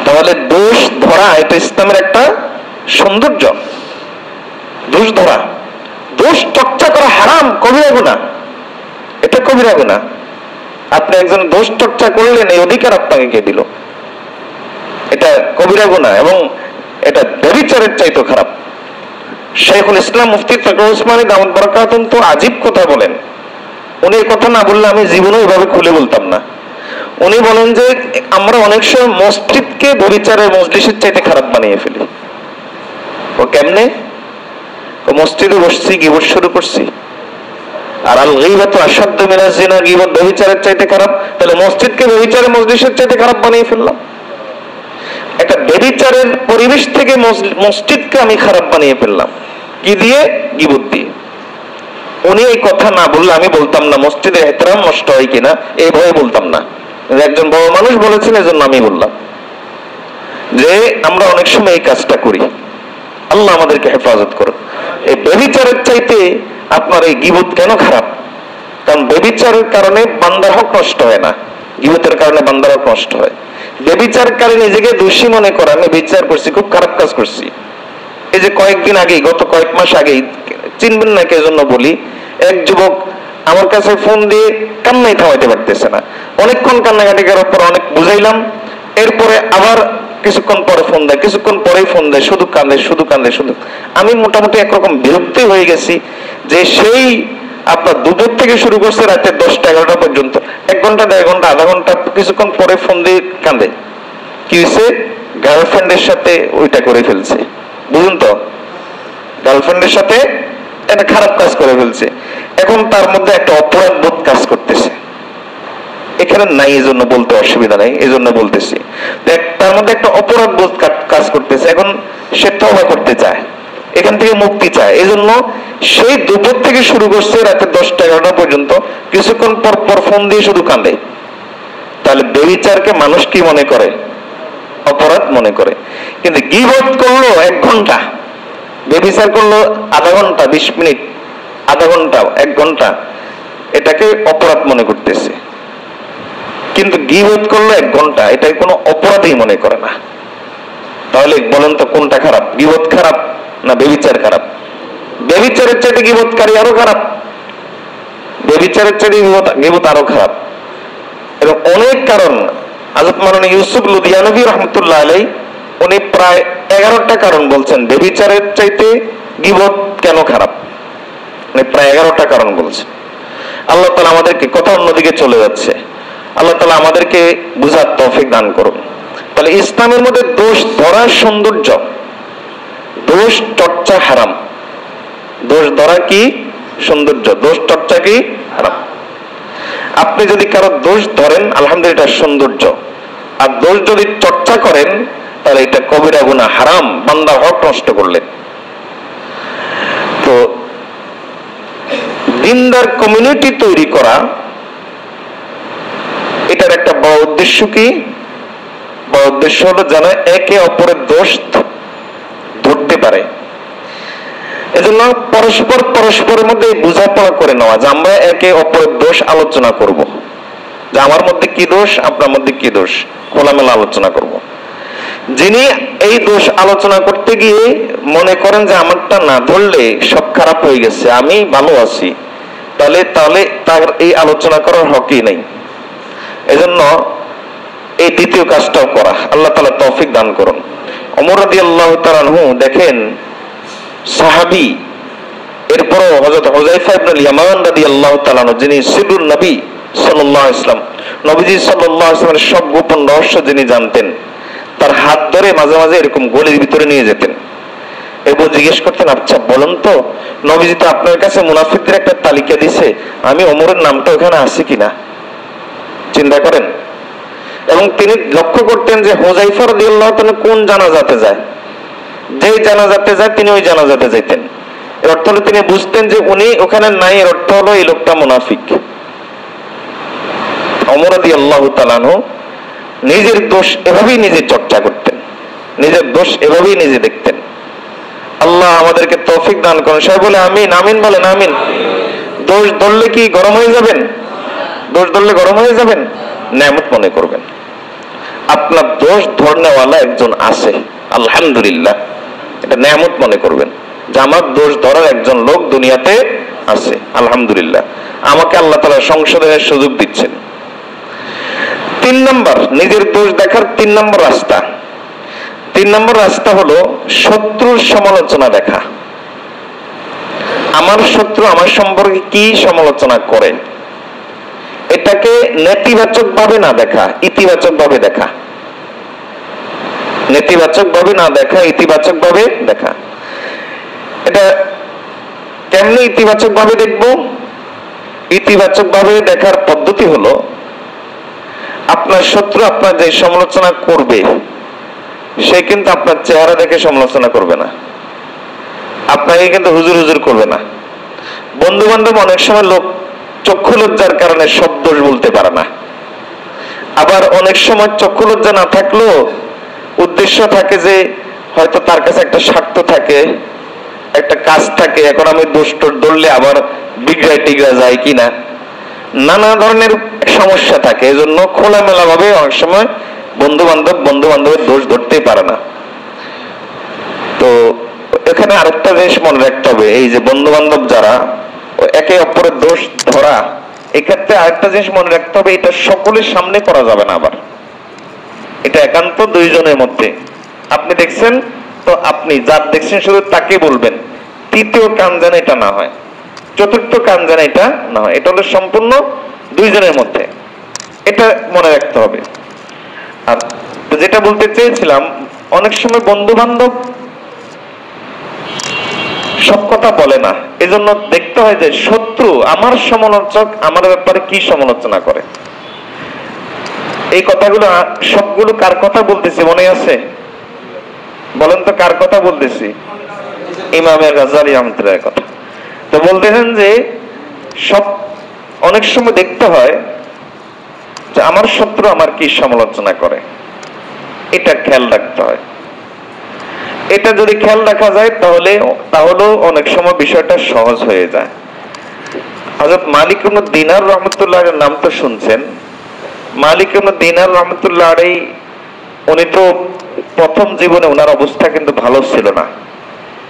তাহলে দোষ ধরা এটা ইসলামের একটা সৌন্দর্য। দোষ ধরা, দোষ চর্চা করা হারাম, কবিরা গুনাহ, এটা কবিরা গুনাহ। আপনি একজন দোষ চর্চা করলেন, এই অধিকার আপনাকে কে দিল? এটা কবিরা গুনাহ এবং এটা ব্যভিচারের চাইতে খারাপ। শাইখুল ইসলাম মুফতি তাকিউল উসমানী দামাত বারাকাতুহু তো আজীব কথা বলেন। উনি এই কথা না বললে আমি জীবনে এভাবে খুলে বলতাম না। উনি বলেন যে আমরা অনেক সময় মসজিদকে ব্যভিচারের মজলিসের চাইতে খারাপ বানিয়ে ফেলি। ও কেমনে? ও মসজিদে বসছি, গীবত শুরু করছি, আর আল গীবাতু আশাদ্দু মিনাজ জিনা, গীবত ব্যভিচারের চাইতে খারাপ। তাহলে মসজিদকে ব্যভিচারের মজলিসের চাইতে খারাপ বানিয়ে ফেললাম। একটা ব্যভিচারের পরিবেশ থেকে মসজিদকে আমি খারাপ বানিয়ে ফেললাম, কি দিয়ে? গীবত দিয়ে। উনি এই কথা না বললে আমি বলতাম না মসজিদের ইহতিরাম নষ্ট হয় কিনা, এই ভয়ে বলতাম না। একজন বড় মানুষ বলেছেন, এজন্য আমি বললাম যে আমরা অনেক সময় এই কাজটা করি। আল্লাহ আমাদেরকে হেফাজত করুন। এই ব্যভিচারের চাইতে আপনার এই গীবত কেন খারাপ? কারণ ব্যভিচারের কারণে বান্দার হক নষ্ট হয় না, গীবতের কারণে বান্দার হক নষ্ট হয়। ব্যভিচারকারী নিজেকে দোষী মনে করে আমি বিচার করছি, খুব খারাপ কাজ করছি। এই যে কয়েকদিন আগে, গত কয়েক মাস আগেই, চিনবেন না কে জন্য বলি, এক যুবক আমার কাছে ফোন দিয়ে কান্নাই থামাইতে পারতেছে না। অনেকক্ষণ কান্নাকাটি করার পর অনেক বুঝাইলাম, এরপরে আবার কিছুক্ষণ পরে ফোন দেয়, কিছুক্ষণ পরেই ফোন দেয়, শুধু কান্দে শুধু কান্দে শুধু। আমি মোটামুটি একরকম বিরক্তি হয়ে গেছি যে সেই আপনার দুপুর থেকে শুরু করছে রাতে 10টা-11টা পর্যন্ত, 1 ঘন্টা 1.5 ঘন্টা আধা ঘন্টা, কিছুক্ষণ পরে ফোন দিয়ে কান্দে। কি হয়েছে? গার্লফ্রেন্ডের সাথে ওইটা করে ফেলছে। বুঝুন তো, গার্লফ্রেন্ডের সাথে একটা খারাপ কাজ করে ফেলছে। এখন তার মধ্যে একটা অপরাধ বোধ কাজ করতেছে, এখানে নাই এই জন্য বলতে অসুবিধা নাই, এই জন্য বলতেছি তার মধ্যে একটা অপরাধ বোধ কাজ করতেছে। এখন সে তওবা করতে চায়, এখান থেকে মুক্তি চায়, এই জন্য সেই দুপুর থেকে শুরু করছে রাতে 10টা-11টা পর্যন্ত কিছুক্ষণ পর পর ফোন দিয়ে শুধু কাঁদে। তাহলে ব্যভিচারকে মানুষ কি মনে করে? অপরাধ মনে করে। কিন্তু গীবত করলো 1 ঘন্টা, ব্যভিচার করলো আধা ঘন্টা, 20 মিনিট, আধা ঘন্টা, 1 ঘন্টা, এটাকে অপরাধ মনে করতেছে। কিন্তু গীবত করলো 1 ঘন্টা, এটাকে কোনো অপরাধই মনে করে না। তাহলে বলেন তো কোনটা খারাপ? গীবত খারাপ না ব্যভিচার খারাপ? ব্যভিচারের চাইতে গীবতকারী আরো খারাপ, ব্যভিচারের চাইতে গীবত আরো খারাপ। এবং অনেক কারণ, হযরত মাওলানা ইউসুফ লুধিয়ানভী রাহমাতুল্লাহ আলাইহি উনি প্রায় 11টা কারণ বলছেন ব্যভিচারের চাইতে গীবত কেন খারাপ, উনি প্রায় 11টা কারণ বলছেন। আল্লাহ তাআলা আমাদেরকে, কথা অন্যদিকে চলে যাচ্ছে, আল্লাহ তাআলা আমাদেরকে বুঝার তৌফিক দান করুন। তাহলে ইসলামের মধ্যে দোষ ধরার সৌন্দর্য, দোষ চর্চা হারাম। দোষ ধরা কি সৌন্দর্য, দোষ চর্চা কি হারাম। আপনি যদি কারো দোষ ধরেন আলহামদুলিল্লাহ সৌন্দর্য, আর দোষ যদি চর্চা করেন তাহলে এটা কবিরা গুনাহ, হারাম, বান্দার হক নষ্ট করলেন। তো দিনদার কমিউনিটি তৈরি করা, এটার একটা বড় উদ্দেশ্য কি? বড় উদ্দেশ্য হলো যেন একে অপরের দোষ ধরতে পারে। এজন্য পরস্পরের মধ্যে বোঝাপড়া করে নেওয়া, যে আমরা একে অপরের দোষ আলোচনা করব, যে আমার মধ্যে কি দোষ, আপনার মধ্যে কি দোষ, খোলামেলা আলোচনা করব। যিনি এই দোষ আলোচনা করতে গিয়ে মনে করেন যে আমারটা না ধরলে সব খারাপ হয়ে গেছে, আমি ভালো আছি, তাহলে তার এই আলোচনা করার হকই নেই। এজন্য এই দ্বিতীয় কাজটাও করা, আল্লাহ তাআলা তৌফিক দান করুন। ওমর রাদিয়াল্লাহু তাআলা আনহু দেখেন সাহাবী, এরপরও হযরত হুযায়ফা ইবনে ইয়ামান রাদিয়াল্লাহু তাআলা আনহু, যিনি সিরুন নবী সাল্লাল্লাহু আলাইহি ওয়াসাল্লাম, নবীজি সাল্লাল্লাহু আলাইহি ওয়াসাল্লামের সব গোপন রহস্য যিনি জানতেন, তার হাত ধরে মাঝে মাঝে এরকম গলির ভিতরে নিয়ে যেতেন এবং জিজ্ঞেস করতেন, আচ্ছা বলুন তো নবীজি তো আপনার কাছে মুনাফিকদের একটা তালিকা দিছে, আমি ওমরের নামটা ওখানে আছে কিনা চিন্তা করেন। এবং তিনি লক্ষ্য করতেন যে হুযায়ফা রাদিয়াল্লাহু তাআলা কোন জানাজাতে যায়, যেই জানাজাতে যায় তিনি ওই জানাজাতে যাইতেন। এর অর্থ হলো তিনি বুঝতেন যে উনি ওখানে নাই, এর অর্থ হলো এই লোকটা মুনাফিক। ওমর রাদিয়াল্লাহু তাআলা আনহু নিজের দোষ এভাবেই নিজে চর্চা করতেন, নিজের দোষ এভাবেই নিজে দেখতেন। আল্লাহ আমাদেরকে তৌফিক দান করুন। সবাই বলে আমিন, আমিন বলেন আমিন। দোষ ধরলে কি গরম হয়ে যাবেন? দোষ ধরলে গরম হয়ে যাবেন? নেয়ামত মনে করবেন। আপনার দোষ ধরনেওয়ালা একজন আছে, আলহামদুলিল্লাহ, এটা নেয়ামত মনে করবেন যে আমার দোষ ধরার একজন লোক দুনিয়াতে আছে, আলহামদুলিল্লাহ, আমাকে আল্লাহ তাআলা সংশোধনের সুযোগ দিচ্ছেন। 3 নম্বর, নিজের দোষ দেখার 3 নম্বর রাস্তা, 3 নম্বর রাস্তা হলো শত্রুর সমালোচনা দেখা। আমার শত্রু আমার সম্পর্কে কি সমালোচনা করে, এটাকে নেতিবাচক ভাবে না দেখা, ইতিবাচক ভাবে দেখা। নেতিবাচক ভাবে না দেখা, ইতিবাচক ভাবে দেখা। এটা কেমনে ইতিবাচক ভাবে দেখবো? ইতিবাচক ভাবে দেখার পদ্ধতি হলো, আপনার শত্রু আপনার যে সমালোচনা করবে সে কিন্তু আপনার চেহারা দেখে সমালোচনা করবে না, আপনাকে কিন্তু হুজুর হুজুর করবে না। বন্ধু বান্ধব অনেক সময় লোক চক্ষু লজ্জার কারণে সব দোষ বলতে পারে না, আবার অনেক সময় চক্ষু লজ্জা না থাকলেও উদ্দেশ্য থাকে যে হয়তো তার কাছে একটা স্বার্থ থাকে, একটা কাজ থাকে, এখন আমি দোষ ধরলে আবার বিগড়ায় টিগড়া যায় কিনা, নানা ধরনের সমস্যা থাকে। এই জন্য খোলামেলা ভাবে অনেক সময় বন্ধু বান্ধবের দোষ ধরতে পারে না। তো এখানে আরেকটা জিনিস মনে রাখতে হবে, এই যে বন্ধু বান্ধব যারা একে অপরের দোষ ধরা, এক্ষেত্রে আরেকটা জিনিস মনে রাখতে হবে, এটা সকলের সামনে করা যাবে না, আবার এটা একান্ত দুইজনের মধ্যে। আপনি দেখছেন তো আপনি যার দেখছেন শুধু তাকে বলবেন, তৃতীয় কান যেন এটা না হয়, চতুর্থ কান যেন এটা না হয়, এটা হলো সম্পূর্ণ দুইজনের মধ্যে, এটা মনে রাখতে হবে। আর যেটা বলতে চেয়েছিলাম, অনেক সময় বন্ধু বান্ধব সব কথা বলে না। এজন্য দেখতে হয় যে শত্রু আমার সমালোচক আমার ব্যাপারে কি সমালোচনা করে। এই কথাগুলো সবগুলো কার কথা বলতেছি মনে আছে? বলেন তো কার কথা বলতেছি? ইমাম গাজ্জালী রাহমাতুল্লাহ কথা। তো বলতেছেন যে সব অনেক সময় দেখতে হয় যে আমার শত্রু আমার কি সমালোচনা করে, এটা খেয়াল রাখতে হয়। এটা যদি খেয়াল রাখা যায় তাহলেও অনেক সময় বিষয়টা সহজ হয়ে যায়। হযরত মালিক ইবনে দিনার রাহমাতুল্লাহ এর নাম তো শুনছেন। মালিক ইবনে দিনার রাহমাতুল্লাহ আলাইহি উনি তো প্রথম জীবনে ওনার অবস্থা কিন্তু ভালো ছিল না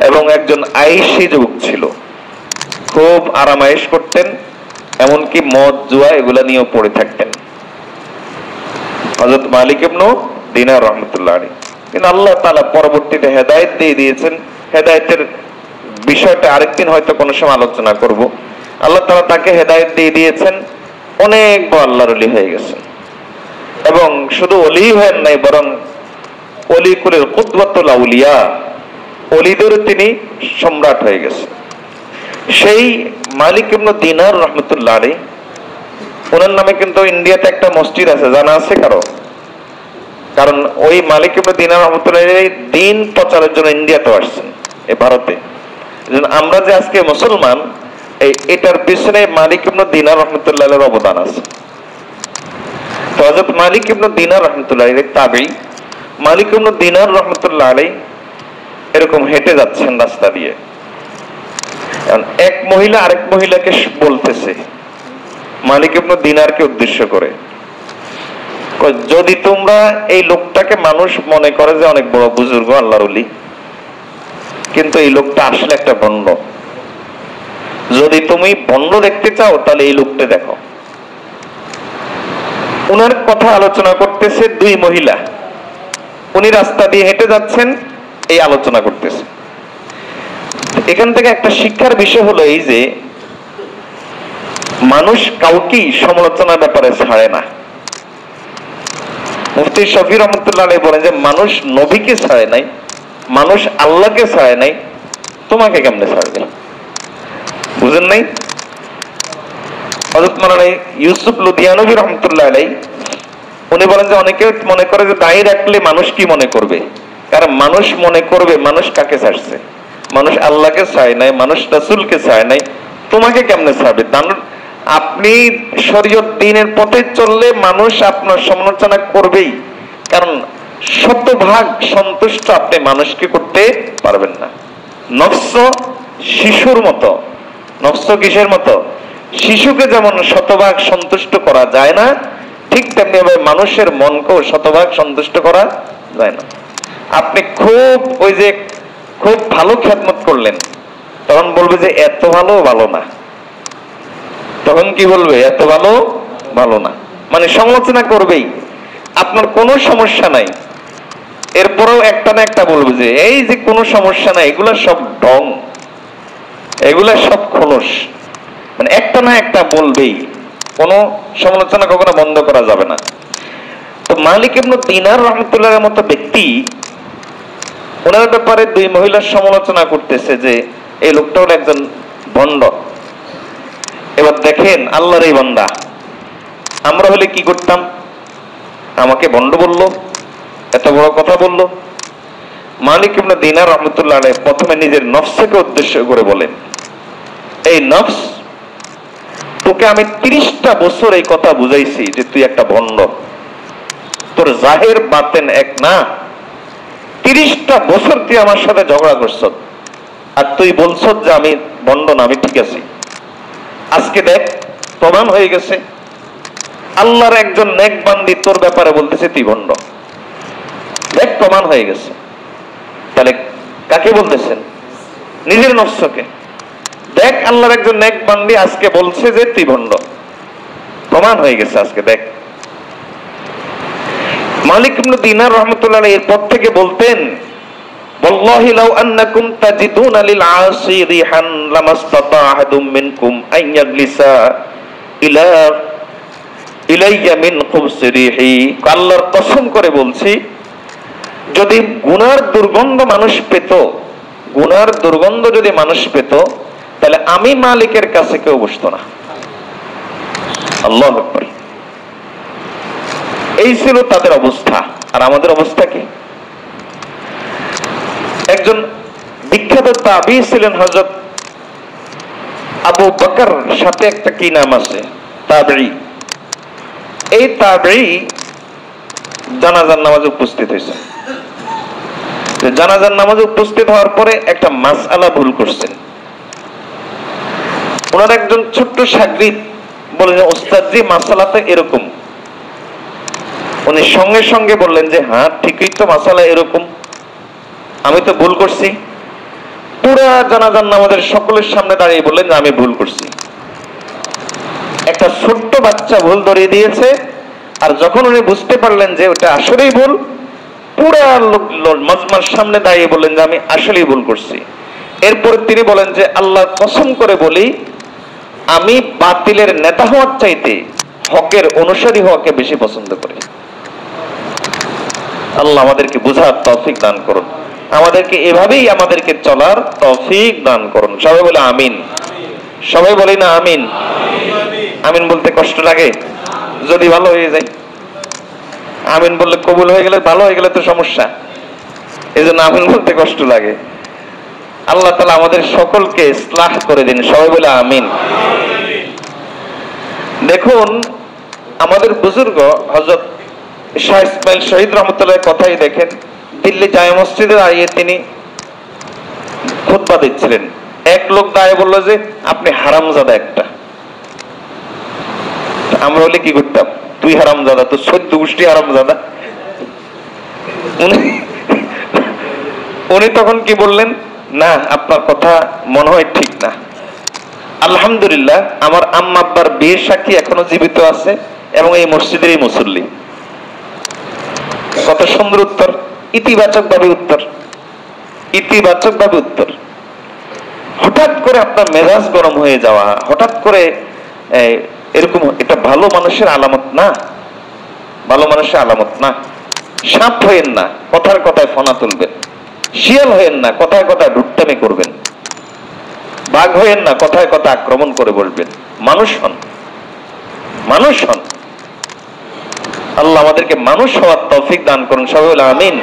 এবং একজন আয়েশী যুবক ছিল, খুব আরামায়েশ করতেন, এমনকি মদ জুয়া এগুলা নিয়েও পড়ে থাকতেন হযরত মালিক ইবনে দিনার রাহমাতুল্লাহ আলাইহি। কিন্তু আল্লাহ তাআলা পরবর্তীতে হেদায়েত দিয়ে দিয়েছেন। হেদায়েতের বিষয়টা আরেকদিন হয়তো কোনো সময় আলোচনা করব। আল্লাহ তাআলা তাকে হেদায়েত দিয়ে দিয়েছেন, অনেক বড় আল্লাহর ওলি হয়ে গেছেন এবং শুধু ওলি হয়েন নাই, বরং ওলি কুলের কুতবাতুল আউলিয়া, ওলিদের তিনি সম্রাট হয়ে গেছেন। সেই মালিক ইবনে দিনার রাহমাতুল্লাহ আলাইহি, ওনার নামে কিন্তু ইন্ডিয়াতে একটা মসজিদ আছে, জানা আছে কারো? কারণ ওই মালিক ইবনে দিনার রাহমাতুল্লাহ আলাইহি দ্বীন প্রচারের জন্য ইন্ডিয়াতে আসছেন, এই ভারতে। আমরা যে আজকে মুসলমান, এটার পিছনে মালিক ইবনে দিনার রাহমাতুল্লাহ আলাইহির অবদান আছে। তো হযরত মালিক ইবনে দিনার রাহমাতুল্লাহ আলাইহি তাবেঈ, মালিক ইবনে দিনার রাহমাতুল্লাহ আলাইহি এরকম হেঁটে যাচ্ছেন রাস্তা দিয়ে, এক মহিলা আরেক মহিলাকে বলতেছে মালিক ইবনে দিনারকে উদ্দেশ্য করে, যদি তোমরা এই লোকটাকে মানুষ মনে করে যে অনেক বড় বুজুর্গ আল্লাহর ওলি, কিন্তু এই লোকটা আসলে একটা ভণ্ড। যদি তুমি ভণ্ড দেখতে চাও তাহলে এই লোকটা দেখো। উনার কথা আলোচনা করতেছে দুই মহিলা, উনি রাস্তা দিয়ে হেঁটে যাচ্ছেন, এই আলোচনা করতেছে। এখান থেকে একটা শিক্ষার বিষয় হলো এই যে মানুষ কাউকেই সমালোচনার ব্যাপারে ছাড়ে না। মুফতি শফি রহমতুল্লাহ আলাইহি বলেন যে মানুষ নবীকে ছাড়ে নাই, মানুষ আল্লাহকে ছাড়ে নাই, তোমাকে কেমনে ছাড়বে? বুঝেন নাই? হযরত মাওলানা ইউসুফ লুধিয়ানবী রহমতুল্লাহ আলাইহি উনি বলেন যে অনেকে মনে করে যে দাঁড়িয়ে রাখলে মানুষ কি মনে করবে, কারণ মানুষ মনে করবে মানুষ কাকে ছাড়ছে, মানুষ আল্লাহকে ছাড়ে নাই, মানুষ রাসূলকে ছাড়ে নাই, তোমাকে কেমনে ছাড়বে? আপনি শরীয়ত দ্বীনের পথে চললে মানুষ আপনার সমালোচনা করবেই, কারণ শতভাগ সন্তুষ্ট আপনি মানুষকে করতে পারবেন না। নফস শিশুর মতো, নফস কিসের মতো? শিশুকে যেমন শতভাগ সন্তুষ্ট করা যায় না, ঠিক তেমনি ভাবে মানুষের মনকেও শতভাগ সন্তুষ্ট করা যায় না। আপনি খুব ভালো খেদমত করলেন, তখন বলবে যে এত ভালো না, তখন কি বলবে? এত ভালো না, মানে সমালোচনা করবেই। আপনার কোনো সমস্যা নাই, এরপরেও একটা না একটা বলবে যে এই যে কোনো সমস্যা নাই, এগুলা সব ঢং, এগুলা সব খোলস, মানে একটা না একটা বলবেই। কোনো সমালোচনা কখনো বন্ধ করা যাবে না। তো মালিক ইবনে দিনার রাহমাতুল্লাহর মতো ব্যক্তি, ওনার ব্যাপারে দুই মহিলার সমালোচনা করতেছে যে এই লোকটা হলো একজন ভণ্ড। এবার দেখেন আল্লাহর এই বান্দা, আমরা হলে কি করতাম? আমাকে ভণ্ড বললো, এত বড় কথা বললো। মালিক ইবনে দিনার রাহমাতুল্লাহ আলাইহি প্রথমে নিজের নফসকে উদ্দেশ্য করে বলেন, এই নফস, তোকে আমি 30টা বছর এই কথা বুঝাইছি যে তুই একটা ভণ্ড, তোর জাহের বাতেন এক না। 30টা বছর তুই আমার সাথে ঝগড়া করছ, আর তুই বলছ যে আমি ভণ্ড না, আমি ঠিক আছি। আজকে দেখ প্রমাণ হয়ে গেছে, আল্লাহর একজন নেক বান্দি তোর ব্যাপারে বলতেছে তুই ভণ্ড, দেখ প্রমাণ হয়ে গেছে। তাহলে কাকে বলতেছেন? নিজের নফসকে। দেখ আল্লাহর একজন নেক বান্দি আজকে বলছে যে তুই ভণ্ড, প্রমাণ হয়ে গেছে, আজকে দেখ। মালিক ইবনে দিনার রাহমাতুল্লাহ আলাইহি এরপর থেকে বলতেন, ওয়াল্লাহি লাউ আন্নাকুম তাজিদুনা লিল আসি রিহান লামাসতাতা আহাদুম মিনকুম আন ইয়াজলিসা ইলাইয়া মিন খুবসি রিহি। আল্লাহর কসম করে বলছি, যদি গুনার দুর্গন্ধ মানুষ পেত, গুনার দুর্গন্ধ যদি মানুষ পেত, তাহলে আমি মালিকের কাছে কেউ বসতো না। আল্লাহু আকবার। এই ছিল তাদের অবস্থা। আর আমাদের অবস্থা কি? একজন বিখ্যাত তাবী ছিলেন হযরত আবু বকর, সাথে একটা কি নাম আছে, তাবঈ। এই তাবঈ জানাজার নামাজে উপস্থিত হয়েছে। জানাজার নামাজে উপস্থিত হওয়ার পরে একটা মাসআলা ভুল করছেন। ওনার একজন ছোট্ট শাগরিদ বললেন, ওস্তাদ জি মাসআলাটা এরকম। উনি সঙ্গে সঙ্গে বললেন যে হ্যাঁ ঠিকই তো, মাসআলা এরকম, আমি তো ভুল করছি। পুরা জানাজার নামাজের সকলের সামনে দাঁড়িয়ে বললেন যে আমি ভুল করছি। একটা ছোট্ট বাচ্চা ভুল ধরিয়ে দিয়েছে, আর যখন উনি বুঝতে পারলেন যে ওটা আসলেই ভুল, পুরা লোক মাজমার সামনে দাঁড়িয়ে বললেন যে আমি আসলেই ভুল করছি। এরপর তিনি বলেন যে আল্লাহর কসম করে বলি, আমি বাতিলের নেতা হওয়ার চাইতে হকের অনুসারী হওয়াকে বেশি পছন্দ করি। আল্লাহ আমাদেরকে বুঝার তৌফিক দান করুন, আমাদেরকে এভাবেই আমাদেরকে চলার তৌফিক দান করুন। সবাই বলে আমিন। সবাই বলি না আমিন? আমিন বলতে কষ্ট লাগে? যদি ভালো হয়ে যায়, আমিন বললে কবুল হয়ে গেলে, ভালো হয়ে গেলে তো সমস্যা, এই জন্য আমিন বলতে কষ্ট লাগে। আল্লাহ তাআলা আমাদের সকলকে ইসলাহ করে দিন। সবাই বলে আমিন। দেখুন, আমাদের বুজুর্গ হযরত শাহ ইসমাইল শহীদ রহমতুল্লাহর কথাই দেখেন, দিল্লি জামে মসজিদে দাঁড়িয়ে তিনি খুতবা দিচ্ছিলেন। এক লোক দাঁড়িয়ে বলল যে আপনি হারামজাদা একটা। আমরা হলে কি করতাম? তুই হারামজাদা, তো 14 গোষ্ঠী হারামজাদা। উনি তখন কি বললেন? না, আপনার কথা মনে হয় ঠিক না। আলহামদুলিল্লাহ, আমার আম্মা আব্বার বিয়ের সাক্ষী এখনো জীবিত আছে এবং এই মসজিদেরই মুসল্লি। কত সুন্দর উত্তর, ইতিবাচক ভাবে উত্তর, ইতিবাচক ভাবে উত্তর। হঠাৎ করে আপনার মেজাজ গরম হয়ে যাওয়া, হঠাৎ করে এরকম, এটা ভালো মানুষের আলামত না, ভালো মানুষের আলামত না। সাপ হয়েন না, কথার কথায় ফনা তুলবেন। শিয়াল হয়েন না, কথায় কথায় ঢুকটামি করবেন। বাঘ হয়েন না, কথায় কথায় আক্রমণ করে বলবেন। মানুষ হন, মানুষ হন। আল্লাহ আমাদেরকে মানুষ হওয়ার তৌফিক দান করুন। সবাই বলে আমিন।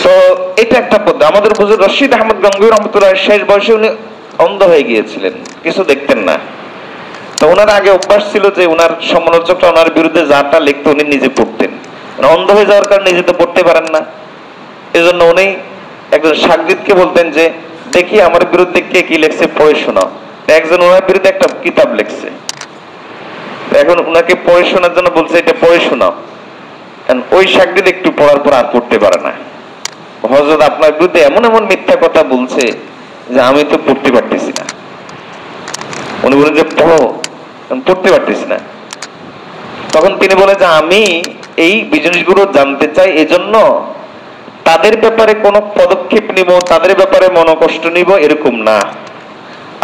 তো এটা একটা পদ্ধতি। আমাদের হুজুর রশিদ আহমদ গঙ্গোহী রহমতুল্লাহ শেষ বয়সে উনি অন্ধ হয়ে গিয়েছিলেন, কিছু দেখতেন না। তো ওনার আগে অভ্যাস ছিল যে ওনার সমালোচকরা ওনার বিরুদ্ধে যাটা লিখতো উনি নিজে পড়তেন। অন্ধ হয়ে যাওয়ার কারণে নিজে তো পড়তে পারেন না, এজন্য উনি একজন শাগরিদকে বলতেন যে দেখি আমার বিরুদ্ধে কে কি লিখছে, পড়ে শোনাও। একজন ওনার বিরুদ্ধে একটা কিতাব লিখছে, এখন ওনাকে পড়ে শোনার জন্য বলছে এটা পড়ে শোনাও। ওই শাগরিদ একটু পড়ার পর আর পড়তে পারে না। হযরত আপনার বিরুদ্ধে এমন এমন মিথ্যা কথা বলছে যে আমি তো পড়তে পারতেছি না। উনি বলেন যে পড়ো, পড়তে পারতেছি না। তখন তিনি বলে যে আমি এই জিনিসগুলো জানতে চাই, এজন্য তাদের ব্যাপারে কোনো পদক্ষেপ নিব, তাদের ব্যাপারে মনোকষ্ট নিব, এরকম না।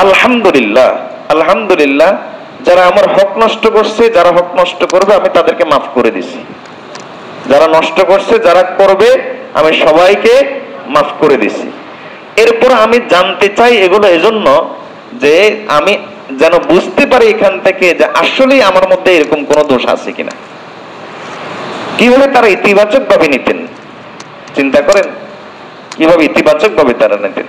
আলহামদুলিল্লাহ, আলহামদুলিল্লাহ, যারা আমার হক নষ্ট করছে, যারা হক নষ্ট করবে আমি তাদেরকে মাফ করে দিছি। যারা নষ্ট করছে, যারা করবে, আমি সবাইকে মাফ করে দিছি। এরপর আমি জানতে চাই এগুলো এজন্য যে আমি যেন বুঝতে পারি এখান থেকে যে আসলে আমার মধ্যে এরকম কোনো দোষ আছে কিনা। কিভাবে তারা ইতিবাচক ভাবে নিতেন, চিন্তা করেন কিভাবে ইতিবাচক ভাবে তারা নিতেন।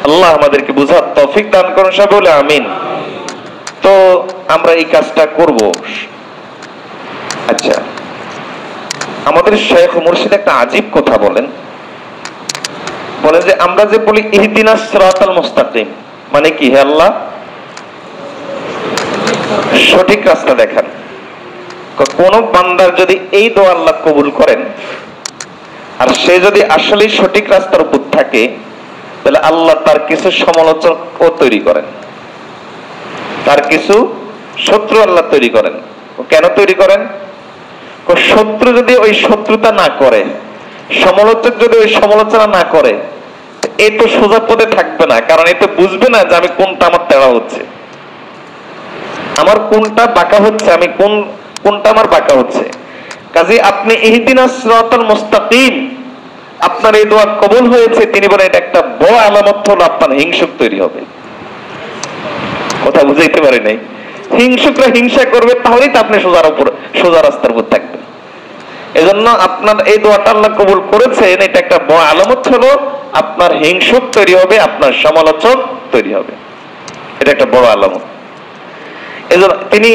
আল্লাহ আমাদেরকে বুঝার তৌফিক দান করুন। সব বলে আমিন। তো আমরা এই কাজটা করব। আচ্ছা, আমাদের শেখ মুর্শিদ একটা আজীব কথা বলেন, বলে যে আমরা যে বলি ইহদিনাস সিরাতাল মুস্তাকিম, মানে কি? হে আল্লাহ সঠিক রাস্তা দেখান। কোন বান্দার যদি এই দোয়া আল্লাহ কবুল করেন আর সে যদি আসলে সঠিক রাস্তার উপর থাকে, তাহলে আল্লাহ তার কিছু সমালোচক তৈরি করেন, তার কিছু শত্রু আল্লাহ তৈরি করেন। কেন তৈরি করেন? শত্রু যদি ওই শত্রুতা না করে, সমালোচক যদি ওই সমালোচনা না করে, এ তো সোজা পথে থাকবে না। কারণ এ তো বুঝবে না যে আমি কোনটা আমার তেড়া হচ্ছে, আমার কোনটা বাঁকা হচ্ছে, আমি কোনটা আমার বাঁকা হচ্ছে। কাজে আপনি ইহদিনাস সিরাতাল মুস্তাকিম, আপনার এই দোয়া কবুল হয়েছে, তিনি বলেন এটা একটা বড় আলামত হলো আপনার হিংসুক তৈরি হবে। কথা বুঝাইতে পারি নাই? হিংসুকরা হিংসা করবে, তাহলেই তো আপনি সোজা রাস্তার উপর থাকবেন। এজন্য আপনার এই দোয়াটা আল্লাহ কবুল করেছেন, এটা একটা বড় আলামত হলো আপনার হিংসুক তৈরি হবে, আপনার সমালোচক তৈরি হবে। এটা একটা বড় আলামত। এজন্য তিনি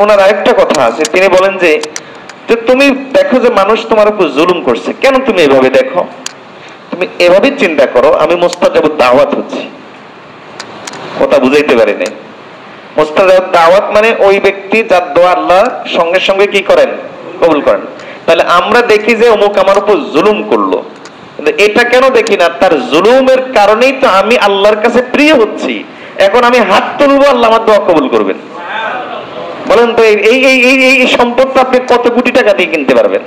ওনার আরেকটা কথা আছে, তিনি বলেন যে তুমি দেখো যে মানুষ তোমার উপর জুলুম করছে, কেন তুমি এভাবে দেখো? তুমি এভাবে চিন্তা করো, আমি মুস্তাজাবুদ দাওয়াত হচ্ছি। কথা বুঝাইতে পারি নাই? মুস্তাজাবুদ দাওয়াত মানে ওই ব্যক্তি যার দোয়া আল্লাহ সঙ্গে সঙ্গে কি করেন? কবুল করেন। তাহলে আমরা দেখি যে অমুক আমার উপর জুলুম করলো, কিন্তু এটা কেন দেখি না? তার জুলুমের কারণেই তো আমি আল্লাহর কাছে প্রিয় হচ্ছি। এখন আমি হাত তুলবো, আল্লাহ আমার দোয়া কবুল করবেন। বলেন তো এই সম্পদটা আপনি কত কোটি টাকা দিয়ে কিনতে পারবেন?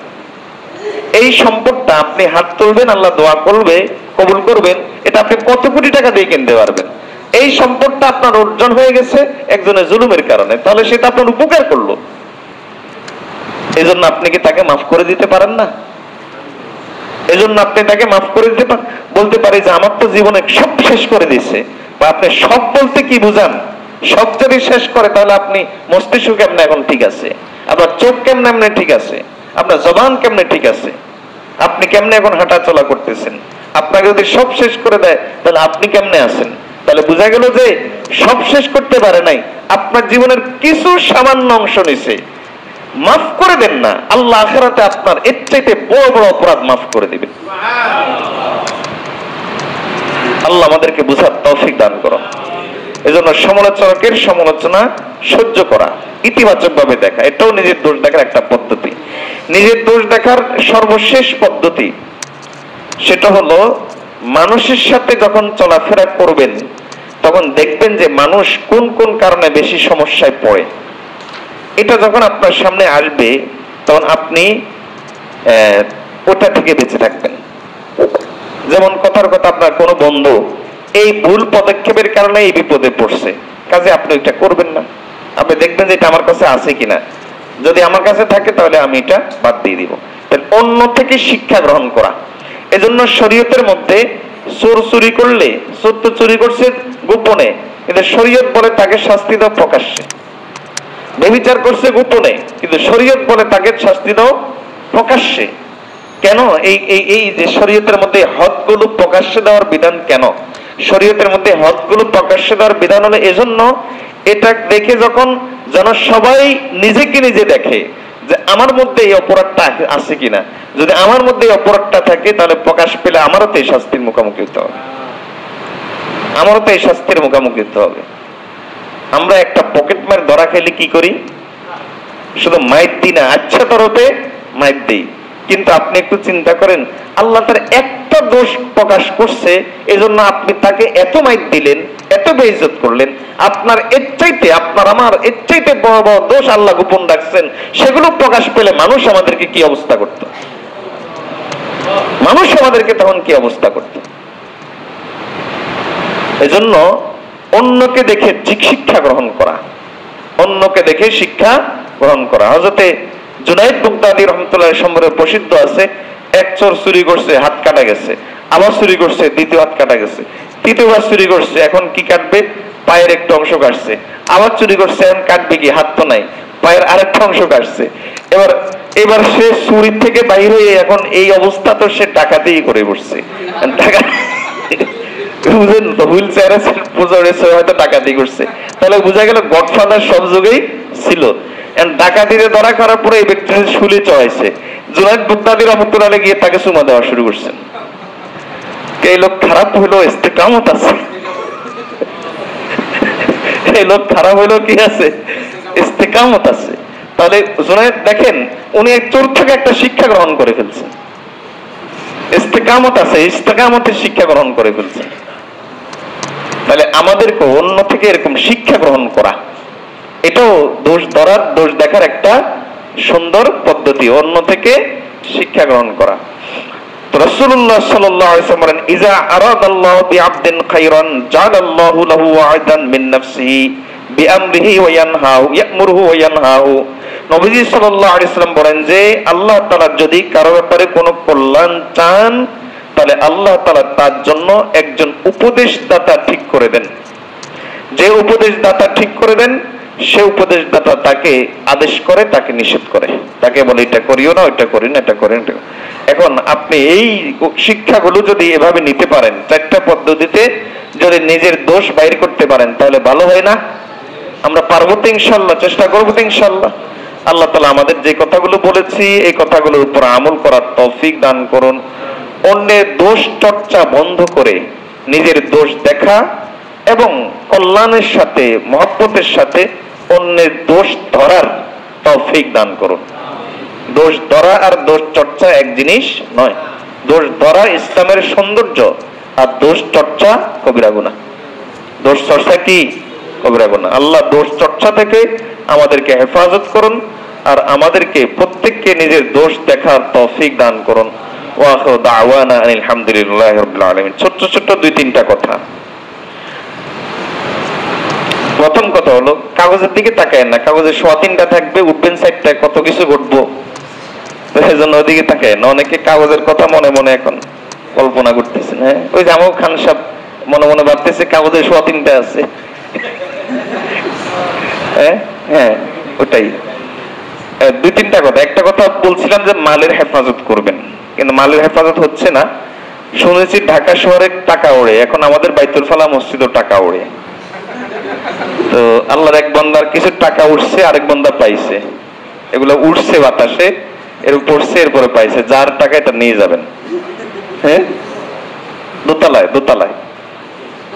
এই সম্পদটা আপনি হাত তুলবেন, আল্লাহ দোয়া করবে, কবুল করবেন, এটা আপনি কত কোটি টাকা দিয়ে কিনতে পারবেন? এই সম্পদটা আপনার অর্জন হয়ে গেছে একজনের জুলুমের কারণে, তাহলে সেটা আপনার উপকার করলো। এই জন্য আপনি কি তাকে মাফ করে দিতে পারেন না? এই জন্য আপনি তাকে মাফ করে দিতে বলতে পারি যে আমার তো জীবনে সব শেষ করে দিয়েছে। বা আপনি সব বলতে কি বুঝান? সব যদি শেষ করে, তাহলে আপনি মস্তিষ্ক কেমনে এখন ঠিক আছে, আপনার চোখ কেমনে ঠিক আছে, আপনার জবান কেমনে ঠিক আছে, আপনি কেমনে এখন হাঁটা চলা করতেছেন? আপনাকে যদি সব শেষ করে দেয়, তাহলে আপনি কেমনে আছেন? তাহলে বোঝা গেল যে সব শেষ করতে পারে নাই, আপনার জীবনের কিছু সামান্য অংশ নিছে। মাফ করে দেন না, আল্লাহ আখিরাতে আপনার এর চাইতে বড় বড় অপরাধ মাফ করে দিবেন। আল্লাহ আমাদেরকে বুঝার তৌফিক দান করুন। এজন্য সমালোচকের সমালোচনা সহ্য করা, ইতিবাচক ভাবে দেখা, এটাও নিজের দোষ দেখার একটা পদ্ধতি। নিজের দোষ দেখার সর্বশেষ পদ্ধতি সেটা হলো মানুষের সাথে যখন চলাফেরা করবেন, তখন দেখবেন যে মানুষ কোন কোন কারণে বেশি সমস্যায় পড়ে। এটা যখন আপনার সামনে আসবে, তখন আপনি ওটা থেকে বেঁচে থাকবেন। যেমন কথার কথা, আপনার কোনো বন্ধু এই ভুল পদক্ষেপের কারণে এই বিপদে পড়ছে, কাজে আপনি এটা করবেন না। আপনি দেখবেন যে এটা আমার কাছে আছে কিনা, যদি আমার কাছে থাকে তাহলে আমি এটা বাদ দিয়ে দিব। অন্য থেকে শিক্ষা গ্রহণ করা। এজন্য শরীয়তের মধ্যে চোর চুরি করলে, চোর তো চুরি করছে গোপনে, কিন্তু শরীয়ত বলে তাকে শাস্তি দাও প্রকাশ্যে। ব্যভিচার করছে গোপনে, কিন্তু শরীয়ত বলে তাকে শাস্তি দাও প্রকাশ্যে। কেন? এই যে শরীয়তের মধ্যে হদগুলো প্রকাশ্যে দেওয়ার বিধান কেন? শরীয়তের মধ্যে হদগুলো প্রকাশ্যে দেওয়ার বিধান হলো এজন্য, এটা দেখে যখন যেন সবাই নিজেকে নিজে দেখে যে আমার মধ্যে এই অপরাধটা আছে কিনা। যদি আমার মধ্যে এই অপরাধটা থাকে, তাহলে প্রকাশ পেলে আমারও তো এই শাস্তির মুখোমুখি হতে হবে, আমারও তো এই শাস্তির মুখোমুখি হতে হবে। আমরা একটা পকেট মার ধরা খেলে কি করি? শুধু মাইর দিই না, আচ্ছা তরফে মাইর দিই। কিন্তু আপনি একটু চিন্তা করেন, আল্লাহ তার একটা দোষ প্রকাশ করছে, এজন্য আপনি তাকে এত মাইর দিলেন, এত বেইজ্জত করলেন। আপনার এর চাইতে, আপনার আমার এর চাইতে বড় বড় দোষ আল্লাহ গোপন রাখছেন, সেগুলো প্রকাশ পেলে মানুষ আমাদেরকে কি অবস্থা করত? মানুষ আমাদেরকে তখন কি অবস্থা করত? এজন্য অন্যকে দেখে শিক্ষা গ্রহণ করা, অন্যকে দেখে শিক্ষা গ্রহণ করা। হযরতে জুনাইদ বাগদাদী রাহমাতুল্লাহ সম্পর্কে প্রসিদ্ধ আছে, এক চোর চুরি করছে, হাত কাটা গেছে, আবার চুরি করছে, দ্বিতীয় হাত কাটা গেছে, তৃতীয়বার চুরি করছে, এখন কি কাটবে? পায়ের একটা অংশ কাটছে। আবার চুরি করছে, এখন কাটবে কি? হাত তো নাই, পায়ের আরেকটা অংশ কাটছে। এবার সে চুরি থেকে বাইরে হয়ে এখন এই অবস্থা, তো সে ডাকাতি করে বসছে। বুঝলেন তো, হুইল চেয়ারে হয়তো ডাকাতি করছে। তাহলে বোঝা গেল গডফাদার সব যুগেই ছিল। ডাকাতিতে ধরা করার পরে এই ব্যক্তি শুলে চড়াইছে, জুনাইদ বাগদাদী রাহমাতুল্লাহ গিয়ে তাকে চুমা দেওয়া শুরু করছেন। এই লোক খারাপ হইলো, ইস্তেকামত আছে। এই লোক খারাপ হইলো কি আছে? ইস্তেকামত আছে। তাহলে জুনাইদ দেখেন, উনি এক চোর থেকে একটা শিক্ষা গ্রহণ করে ফেলছেন। ইস্তেকামত আছে, ইস্তেকামতের শিক্ষা গ্রহণ করে ফেলছেন। তাহলে আমাদেরকে অন্য থেকে এরকম শিক্ষা গ্রহণ করা, এটাও দোষ ধরার, দোষ দেখার একটা সুন্দর পদ্ধতি, অন্য থেকে শিক্ষা গ্রহণ করা। তো রাসূলুল্লাহ সাল্লাল্লাহু আলাইহি ওয়াসাল্লাম বলেন, ইজা আরাদাল্লাহু বিআবদিন খায়রান জাআলাল্লাহু লাহু ওয়া'দান মিন নাফসিহি বিআমরিহি ওয়া ইয়ানহাহু ইয়া'মুরুহু ওয়া ইয়ানহাহু নবীজি সাল্লাল্লাহু আলাইহি সাল্লাম বলেন যে আল্লাহ তাআলা যদি কারো ব্যাপারে কোনো কল্যাণ চান তাহলে আল্লাহ তাআলা তার জন্য একজন উপদেশদাতা ঠিক করে দেন। যে উপদেশদাতা ঠিক করে দেন সে উপদেশদাতা তাকে আদেশ করে, তাকে নিষেধ করে, তাকে বলে এটা করিও না, ওইটা করি না, এটা করেন। এখন আপনি এই শিক্ষাগুলো যদি এভাবে নিতে পারেন, চারটা পদ্ধতিতে যদি নিজের দোষ বাইর করতে পারেন তাহলে ভালো হয় না? আমরা পারবো তো ইনশাআল্লাহ, চেষ্টা করবো তো ইনশাআল্লাহ। আল্লাহ তাআলা আমাদের যে কথাগুলো বলেছি এই কথাগুলোর উপর আমল করার তৌফিক দান করুন। অন্যের দোষ চর্চা বন্ধ করে নিজের দোষ দেখা এবং কল্যাণের সাথে মহব্বতের সাথে অন্যের দোষ ধরার তৌফিক দান করুন। দোষ ধরা আর দোষ চর্চা এক জিনিস নয়। দোষ ধরা ইসলামের সৌন্দর্য, আর দোষ চর্চা কবিরা গুনাহ। দোষ চর্চা কি? কবিরা গুনাহ। আল্লাহ দোষ চর্চা থেকে আমাদেরকে হেফাজত করুন আর আমাদেরকে প্রত্যেককে নিজের দোষ দেখার তৌফিক দান করুন। ওয়া আখিরু দাওয়ানা আলহামদুলিল্লাহি রাব্বিল আলামিন। ছোট্ট ছোট্ট দুই তিনটা কথা। প্রথম কথা হলো কাগজের দিকে তাকায় না, কাগজের সোয়া তিনটা থাকবে, উঠবেন সাইডটা, কত কিছু ঘটবো, সেই জন্য ওদিকে তাকায় না। অনেকে কাগজের কথা মনে মনে এখন কল্পনা করতেছেন। হ্যাঁ, ওই যে আমও খান সাহেব মনে মনে ভাবতেছে কাগজের সোয়া তিনটা আছে। হ্যাঁ, ওটাই। দুই তিনটা কথা। একটা কথা বলছিলাম যে মালের হেফাজত করবেন, কিন্তু মালের হেফাজত হচ্ছে না। শুনেছি ঢাকা শহরে টাকা ওড়ে, এখন আমাদের বাইতুল ফালা মসজিদও টাকা ওড়ে। তো আল্লাহর এক বান্দার কিছু টাকা উঠছে, আরেক বান্দা পাইছে। এগুলো উঠছে বাতাসে, এর পড়ছে, এরপরে পাইছে। যার টাকা এটা নিয়ে যাবেন। হ্যাঁ, দোতলায় দোতলায়।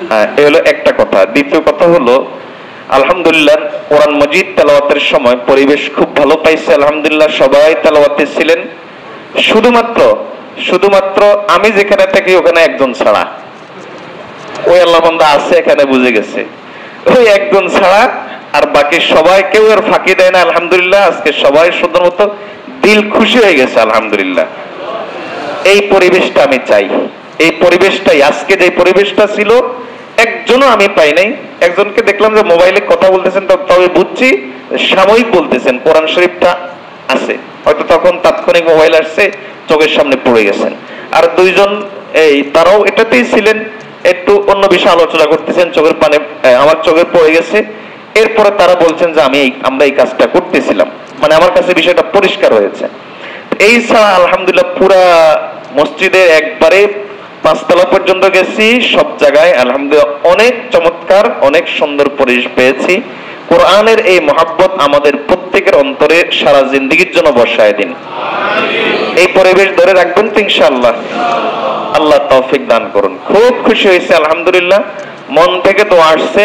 হ্যাঁ, এ হলো একটা কথা। দ্বিতীয় কথা হলো আলহামদুলিল্লাহ কোরআন মজিদ তেলাওয়াতের সময় পরিবেশ খুব ভালো পাইছে। আলহামদুলিল্লাহ সবাই তেলাওয়াতে ছিলেন। শুধুমাত্র আমি যেখানে থাকি ওখানে একজন ছাড়া, ওই আল্লাহ বান্দা আছে এখানে, বুঝে গেছে, ওই একজন ছাড়া আর বাকি সবাই কেউ আর ফাঁকি দেয় না। আলহামদুলিল্লাহ আজকে সবাই সুন্দর মতো দিল খুশি হয়ে গেছে। আলহামদুলিল্লাহ এই পরিবেশটা আমি চাই। এই পরিবেশটাই আজকে যে পরিবেশটা ছিল একজনও আমি পাই নাই। একজনকে দেখলাম যে মোবাইলে কথা বলতেছেন, তবে বুঝছি সাময়িক বলতেছেন, কোরআন শরীফটা আছে, হয়তো তখন তাৎক্ষণিক মোবাইল আসছে, চোখের সামনে পড়ে গেছেন। আর দুইজন তারাও এটাতেই ছিলেন, একটু অন্য বিষয়ে আলোচনা করতেছেন, চোখের পানে আমার চোখে পড়ে গেছে। এরপরে তারা বলছেন যে আমরা এই কাজটা করতেছিলাম, মানে আমার কাছে বিষয়টা পরিষ্কার হয়েছে। এই ছাড়া আলহামদুলিল্লাহ পুরা মসজিদে একবারে 5 তলা পর্যন্ত গেছি, সব জায়গায় আলহামদুলিল্লাহ অনেক চমৎকার, অনেক সুন্দর পরিবেশ পেয়েছি। কোরআনের এই মহব্বত আমাদের প্রত্যেকের অন্তরে সারা জিন্দেগির জন্য বসায় দিন। এই পরিবেশ ধরে রাখবেন তো ইনশাআল্লাহ। আল্লাহ তৌফিক দান করুন। খুব খুশি হয়েছে আলহামদুলিল্লাহ, মন থেকে দোয়া আসছে।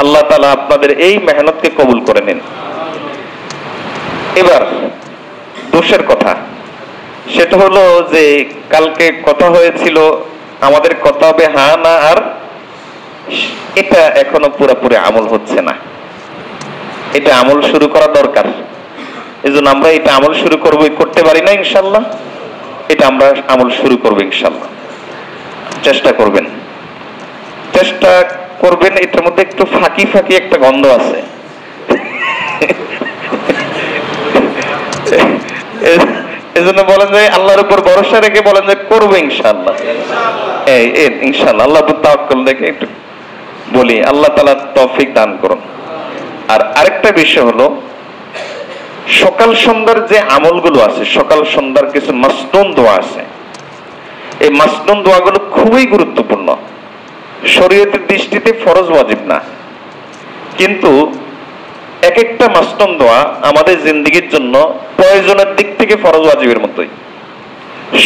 আল্লাহ তাআলা আপনাদের এই মেহনতকে কবুল করে নিন। এবার দোষের কথা, সেটা হলো যে কালকে কথা হয়েছিল আমাদের কথা হবে হ্যাঁ না, আর এটা এখনো পুরোপুরি আমল হচ্ছে না। এটা আমল শুরু করা দরকার। এজন্য আমরা এটা আমল শুরু করতে পারি না ইনশাআল্লাহ। এটা আমরা আমল শুরু করবো ইনশাআল্লাহ। চেষ্টা করবেন। এটার মধ্যে একটু ফাঁকি ফাঁকি একটা গন্ধ আছে। এজন্য বলেন যে আল্লাহর উপর ভরসা রেখে বলেন যে করবো ইনশাআল্লাহ। ইনশাআল্লাহ আল্লাহ তাওয়াক্কুল রেখে একটু বলি, আল্লাহ তাআলা তৌফিক দান করুন। আর আরেকটা বিষয় হলো সকাল সন্ধ্যার যে আমলগুলো আছে, সকাল সন্ধ্যার কিছু মাসনুন দোয়া আছে। এই মাসনুন দোয়াগুলো খুবই গুরুত্বপূর্ণ। শরীয়তের দৃষ্টিতে ফরজ ওয়াজিব না, কিন্তু এক একটা মাসনুন দোয়া আমাদের জিন্দেগির জন্য প্রয়োজনের দিক থেকে ফরজ ওয়াজিবের মতোই,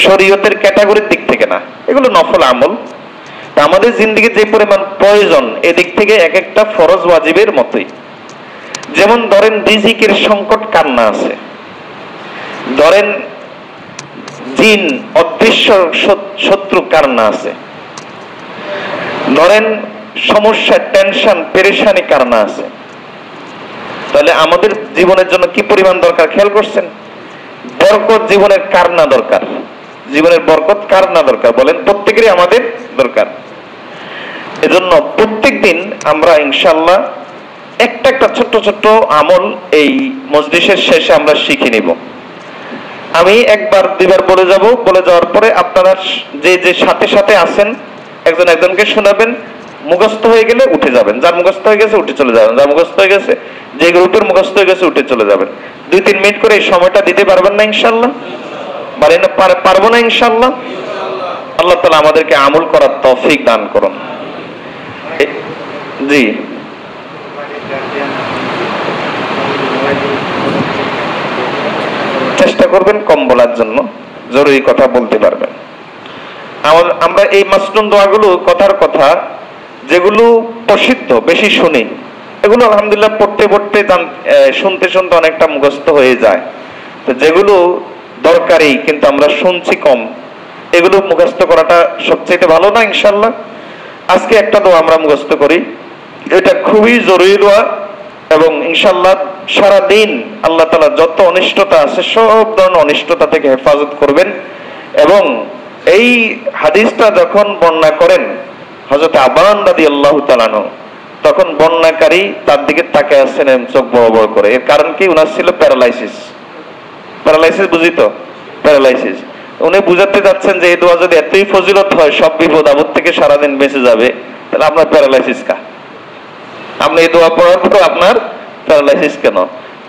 শরীয়তের ক্যাটাগরির দিক থেকে না। এগুলো নফল আমল, আমাদের জিন্দেগির যে পরিমাণ প্রয়োজন এদিক থেকে এক একটা ফরজ ওয়াজিবের মতোই। যেমন ধরেন রিজিকের সংকট কার না আছে, ধরেন জিন অদৃশ্য শত্রু কার না আছে, ধরেন সমস্যা, টেনশন, পেরেশানি কার না আছে। তাহলে আমাদের জীবনের জন্য কি পরিমাণ দরকার খেয়াল করছেন? বরকত জীবনের কার না দরকার? জীবনের বরকত কার না দরকার বলেন? প্রত্যেকেরই আমাদের দরকার। এজন্য প্রত্যেক দিন আমরা ইনশাআল্লাহ একটা একটা ছোট্ট ছোট্ট আমল এই মজলিসের শেষে আমরা শিখে নিব। আমি একবার দুইবার বলে যাব, বলে যাওয়ার পরে আপনারা যে যে সাথে সাথে আছেন একজন একজনকে শোনাবেন, মুখস্থ হয়ে গেলে উঠে যাবেন, যার মুখস্থ হয়ে গেছে উঠে চলে যাবেন, যার মুখস্থ হয়ে গেছে, যে গ্রুপের মুখস্থ হয়ে গেছে উঠে চলে যাবেন। 2-3 মিনিট করে এই সময়টা দিতে পারবেন না ইনশাআল্লাহ? পারবো না ইনশাআল্লাহ? আল্লাহ তাআলা আমাদেরকে আমল করার তৌফিক দান করুন। জি, চেষ্টা করবেন কম বলার জন্য, জরুরি কথা বলতে পারবেন। আমরা এই মাসনুন দোয়াগুলো কথার কথা যেগুলো প্রসিদ্ধ বেশি শুনি, এগুলো আলহামদুলিল্লাহ পড়তে পড়তে শুনতে শুনতে অনেকটা মুখস্থ হয়ে যায়। তো যেগুলো দরকারি কিন্তু আমরা শুনছি কম, এগুলো মুখস্থ করাটা সবচেয়ে ভালো না ইনশাআল্লাহ? আজকে একটা দোয়া আমরা মুখস্থ করি, এটা খুবই জরুরি দোয়া, এবং ইনশাআল্লাহ সারাদিন আল্লাহ তাআলা যত অনিষ্টতা আছে সব ধরনের অনিষ্টতা থেকে হেফাজত করবেন। এবং এই হাদিসটা যখন বর্ণনা করেন হযরত আবান রাদিয়াল্লাহু তাআলা আনহু, তখন বর্ণনাকারী তার দিকে তাকিয়ে আছেন চোখ বড় বড় করে। এর কারণ কি? উনার ছিল প্যারালাইসিস। প্যারালাইসিস বুঝি তো? প্যারালাইসিস। উনি বুঝাতে যাচ্ছেন যে এই দোয়া যদি এতই ফজিলত হয়, সব বিপদ আপদ থেকে সারাদিন বেঁচে যাবে, তাহলে আপনার প্যারালাইসিস কা? আপনি এই দোয়া পড়ার পর আপনার প্যারালাইসিস কেন?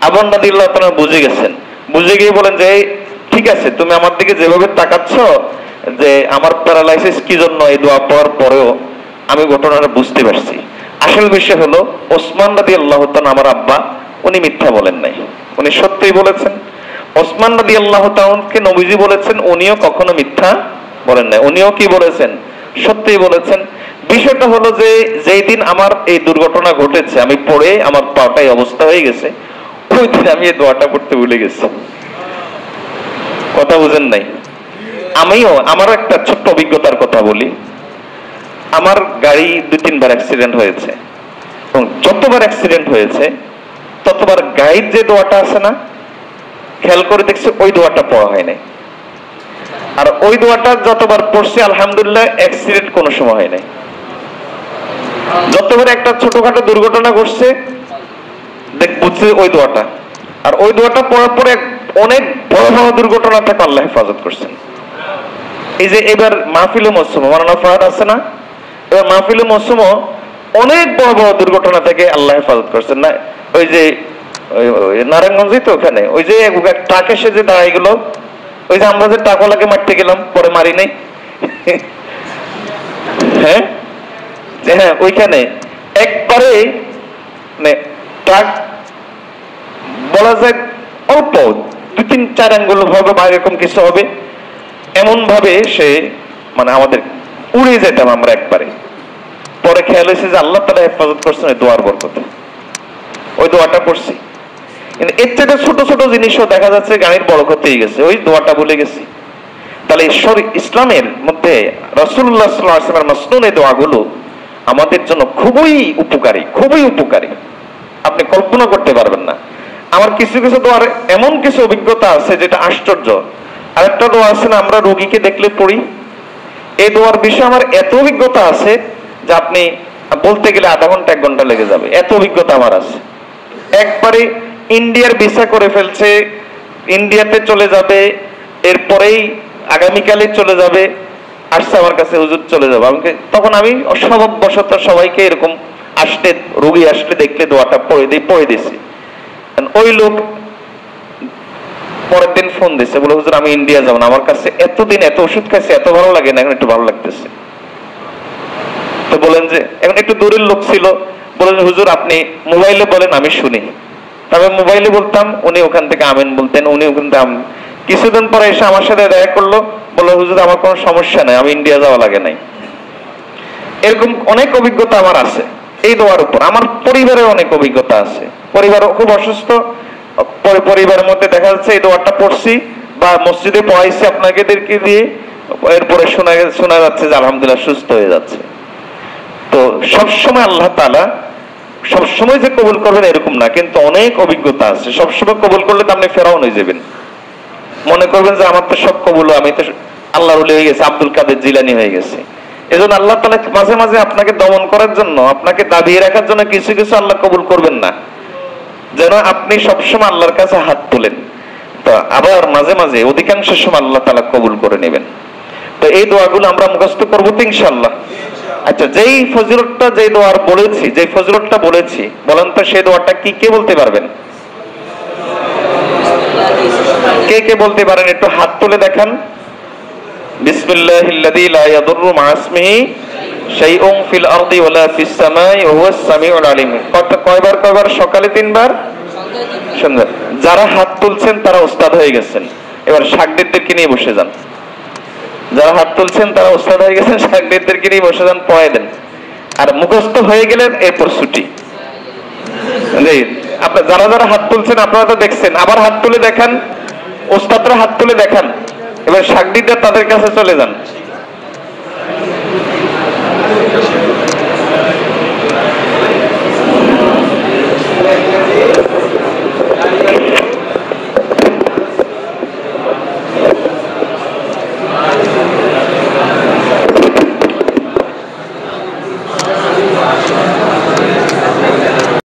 আবান রাদিয়াল্লাহু তাআলা বুঝে গেছেন, বুঝে গিয়ে বলেন যে ঠিক আছে, তুমি আমার দিকে যেভাবে তাকাচ্ছ যে আমার প্যারালাইসিস কি জন্য, এই দোয়া পড়ার পরেও আমি ঘটনাটা বুঝতে পারছি। আসল বিষয় হলো ওসমান রাদিয়াল্লাহু তাআলা আমার আব্বা, উনি মিথ্যা বলেন নাই, উনি সত্যই বলেছেন। ওসমান রাদিয়াল্লাহু তাআলাকে নবীজি বলেছেন, উনিও কখনো মিথ্যা বলেন নাই, উনিও কি বলেছেন? সত্যই বলেছেন। বিষয়টা হলো যে যেই দিন আমার এই দুর্ঘটনা ঘটেছে, আমি পড়ে আমার পাটাই অবস্থা হয়ে গেছে, ওই দিন আমি এই দোয়াটা পড়তে ভুলে গেছি। কথা বুঝেন নাই? আমিও আমার একটা ছোট্ট অভিজ্ঞতার কথা বলি। আমার গাড়ি 2-3 বার অ্যাক্সিডেন্ট হয়েছে, এবং যতবার অ্যাক্সিডেন্ট হয়েছে ততবার গাড়ির যে দোয়াটা আছে না, খেয়াল করে দেখছি ওই দোয়াটা পড়া হয় নাই। আর ওই দোয়াটা যতবার পড়ছি আলহামদুলিল্লাহ অ্যাক্সিডেন্ট কোনো সময় হয় নাই। যতবার একটা ছোটখাটো দুর্ঘটনা ঘটছে বুঝছি ওই দোয়াটা, আর ওই দোয়াটা পড়ার পরে অনেক বড় বড় দুর্ঘটনা থেকে আল্লাহ হেফাজত করছেন। এই যে এবার মাহফিলে মৌসুম মাওলানা ফাহাদ আছে না, এবার মাহফিলে মৌসুম অনেক বড় বড় দুর্ঘটনা থেকে আল্লাহ হেফাজত করছেন। না ওই যে নারায়ণগঞ্জে তো ওখানে ওই যে ট্রাক এসে যে দাঁড়াই গেল, ওই যে আমরা যে টাকাওয়ালাকে মারতে গেলাম, পরে মারি নাই, হ্যাঁ হ্যাঁ, ওইখানে একবারে ট্রাক বলা যায় অল্প 2-3-4 আঙ্গুল হবে বা এরকম কিছু হবে, এমন ভাবে সে মানে আমাদের উড়ে যেতাম আমরা একবারে। পরে খেয়াল হয়েছে যে আল্লাহ তাআলা হেফাজত করছেন ওই দোয়ার বরকতে, ওই দোয়াটা পড়ছি। কিন্তু এর থেকে ছোট ছোট জিনিসও দেখা যাচ্ছে গাড়ির বড় ক্ষতি গেছে, ওই দোয়াটা ভুলে গেছি। তাহলে ইসলামের মধ্যে রাসূলুল্লাহ সাল্লাল্লাহু আলাইহি ওয়াসাল্লামের মাসনুন এই দোয়াগুলো আমাদের জন্য খুবই উপকারী, খুবই উপকারী, আপনি কল্পনা করতে পারবেন না। আমার কিছু কিছু দোয়ার এমন কিছু অভিজ্ঞতা আছে যেটা আশ্চর্য। আরেকটা দোয়া আছে না, আমরা রোগীকে দেখলে পড়ি, এই দোয়ার বিষয়ে আমার এত অভিজ্ঞতা আছে যে আপনি বলতে গেলে আধা ঘন্টা 1 ঘন্টা লেগে যাবে, এত অভিজ্ঞতা আমার আছে। একবারে ইন্ডিয়ার ভিসা করে ফেলছে, ইন্ডিয়াতে চলে যাবে, এরপরেই আগামীকালে চলে যাবে, আসছে আমার কাছে হুজুর চলে যাবে। আমাকে তখন আমি অস্বভাববশত সবাইকে এরকম আসলে রোগী আসলে দেখলে দোয়াটা পড়ে দিছি। ওই লোক পরের দিন ফোন দিছে, বলে হুজুর আমি ইন্ডিয়া যাবো না, আমার কাছে এতদিন এত ওষুধ খাইছে, এত ভালো লাগে না, এখন একটু ভালো লাগতেছে। তো বলেন যে এখন একটু দূরের লোক ছিল, বলেন হুজুর আপনি মোবাইলে বলেন আমি শুনি। তবে মোবাইলে বলতাম, উনি ওখান থেকে আমিন বলতেন, উনি ওখান থেকে কিছুদিন পরে এসে আমার সাথে দেখা করলো, বললো হুজুর আমার কোনো সমস্যা নাই, আমি ইন্ডিয়া যাওয়া লাগে নাই। এরকম অনেক অভিজ্ঞতা আমার আছে এই দোয়ার উপর। আমার পরিবারের অনেক অভিজ্ঞতা আছে, পরিবার খুব অসুস্থ, পরিবারের মধ্যে দেখা যাচ্ছে এই দোয়াটা পড়ছি বা মসজিদে পড়াইছি আপনাদেরকে দিয়ে, এরপরে শোনা যাচ্ছে যে আলহামদুলিল্লাহ সুস্থ হয়ে যাচ্ছে। তো সবসময় আল্লাহ তাআলা সবসময় যে কবুল করবেন এরকম না, কিন্তু অনেক অভিজ্ঞতা আছে। সবসময় কবুল করলে তো আপনি ফেরাউন হয়ে যাবেন, মনে করবেন যে আমার তো সব কবুল, আমি তো আল্লাহর ওলি হয়ে গেছে, আব্দুল কাদের জিলানী হয়ে গেছে। এজন্য আল্লাহ তাআলা মাঝে মাঝে আপনাকে দমন করার জন্য, আপনাকে দাবিয়ে রাখার জন্য কিছু কিছু আল্লাহ কবুল করবেন না, যেন আপনি সবসময় আল্লাহর কাছে হাত তোলেন। তো আবার মাঝে মাঝে অধিকাংশ সময় আল্লাহ তাআলা কবুল করে নেবেন। তো এই দোয়াগুলো আমরা মুখস্থ করবো তো ইনশাআল্লাহ। আচ্ছা, যেই ফজিলতটা, যেই দোয়ার বলেছি, যেই ফজিলতটা বলেছি, বলেন তো সেই দোয়াটা কি, কে বলতে পারবেন? কে কে বলতে পারেন একটু হাত তুলে দেখান। বিসমিল্লাহিল্লাযী লা ইয়াদুররু মা ইসমিহি শাইউন ফিল আরদি ওয়ালা ফিস সামাই ওয়া হুয়াস সামিউল আলিম। কয়বার? সকালে 3 বার, সন্ধ্যা। যারা হাত তুলছেন তারা ওস্তাদ হয়ে গেছেন, এবার শাগরেদদেরকে নিয়ে বসে যান। যারা হাত তুলছেন তারা ওস্তাদ হয়ে গেছেন, শাগরেদদেরকে নিয়ে বসে যান, পড়ায় দেন। আর মুখস্থ হয়ে গেলেন এরপর ছুটি। আপনারা যারা যারা হাত তুলছেন আপনারা তো দেখছেন, আবার হাত তুলে দেখান, ওস্তাদরা হাত তুলে দেখান, এবার শাগরেদরা তাদের কাছে চলে যান।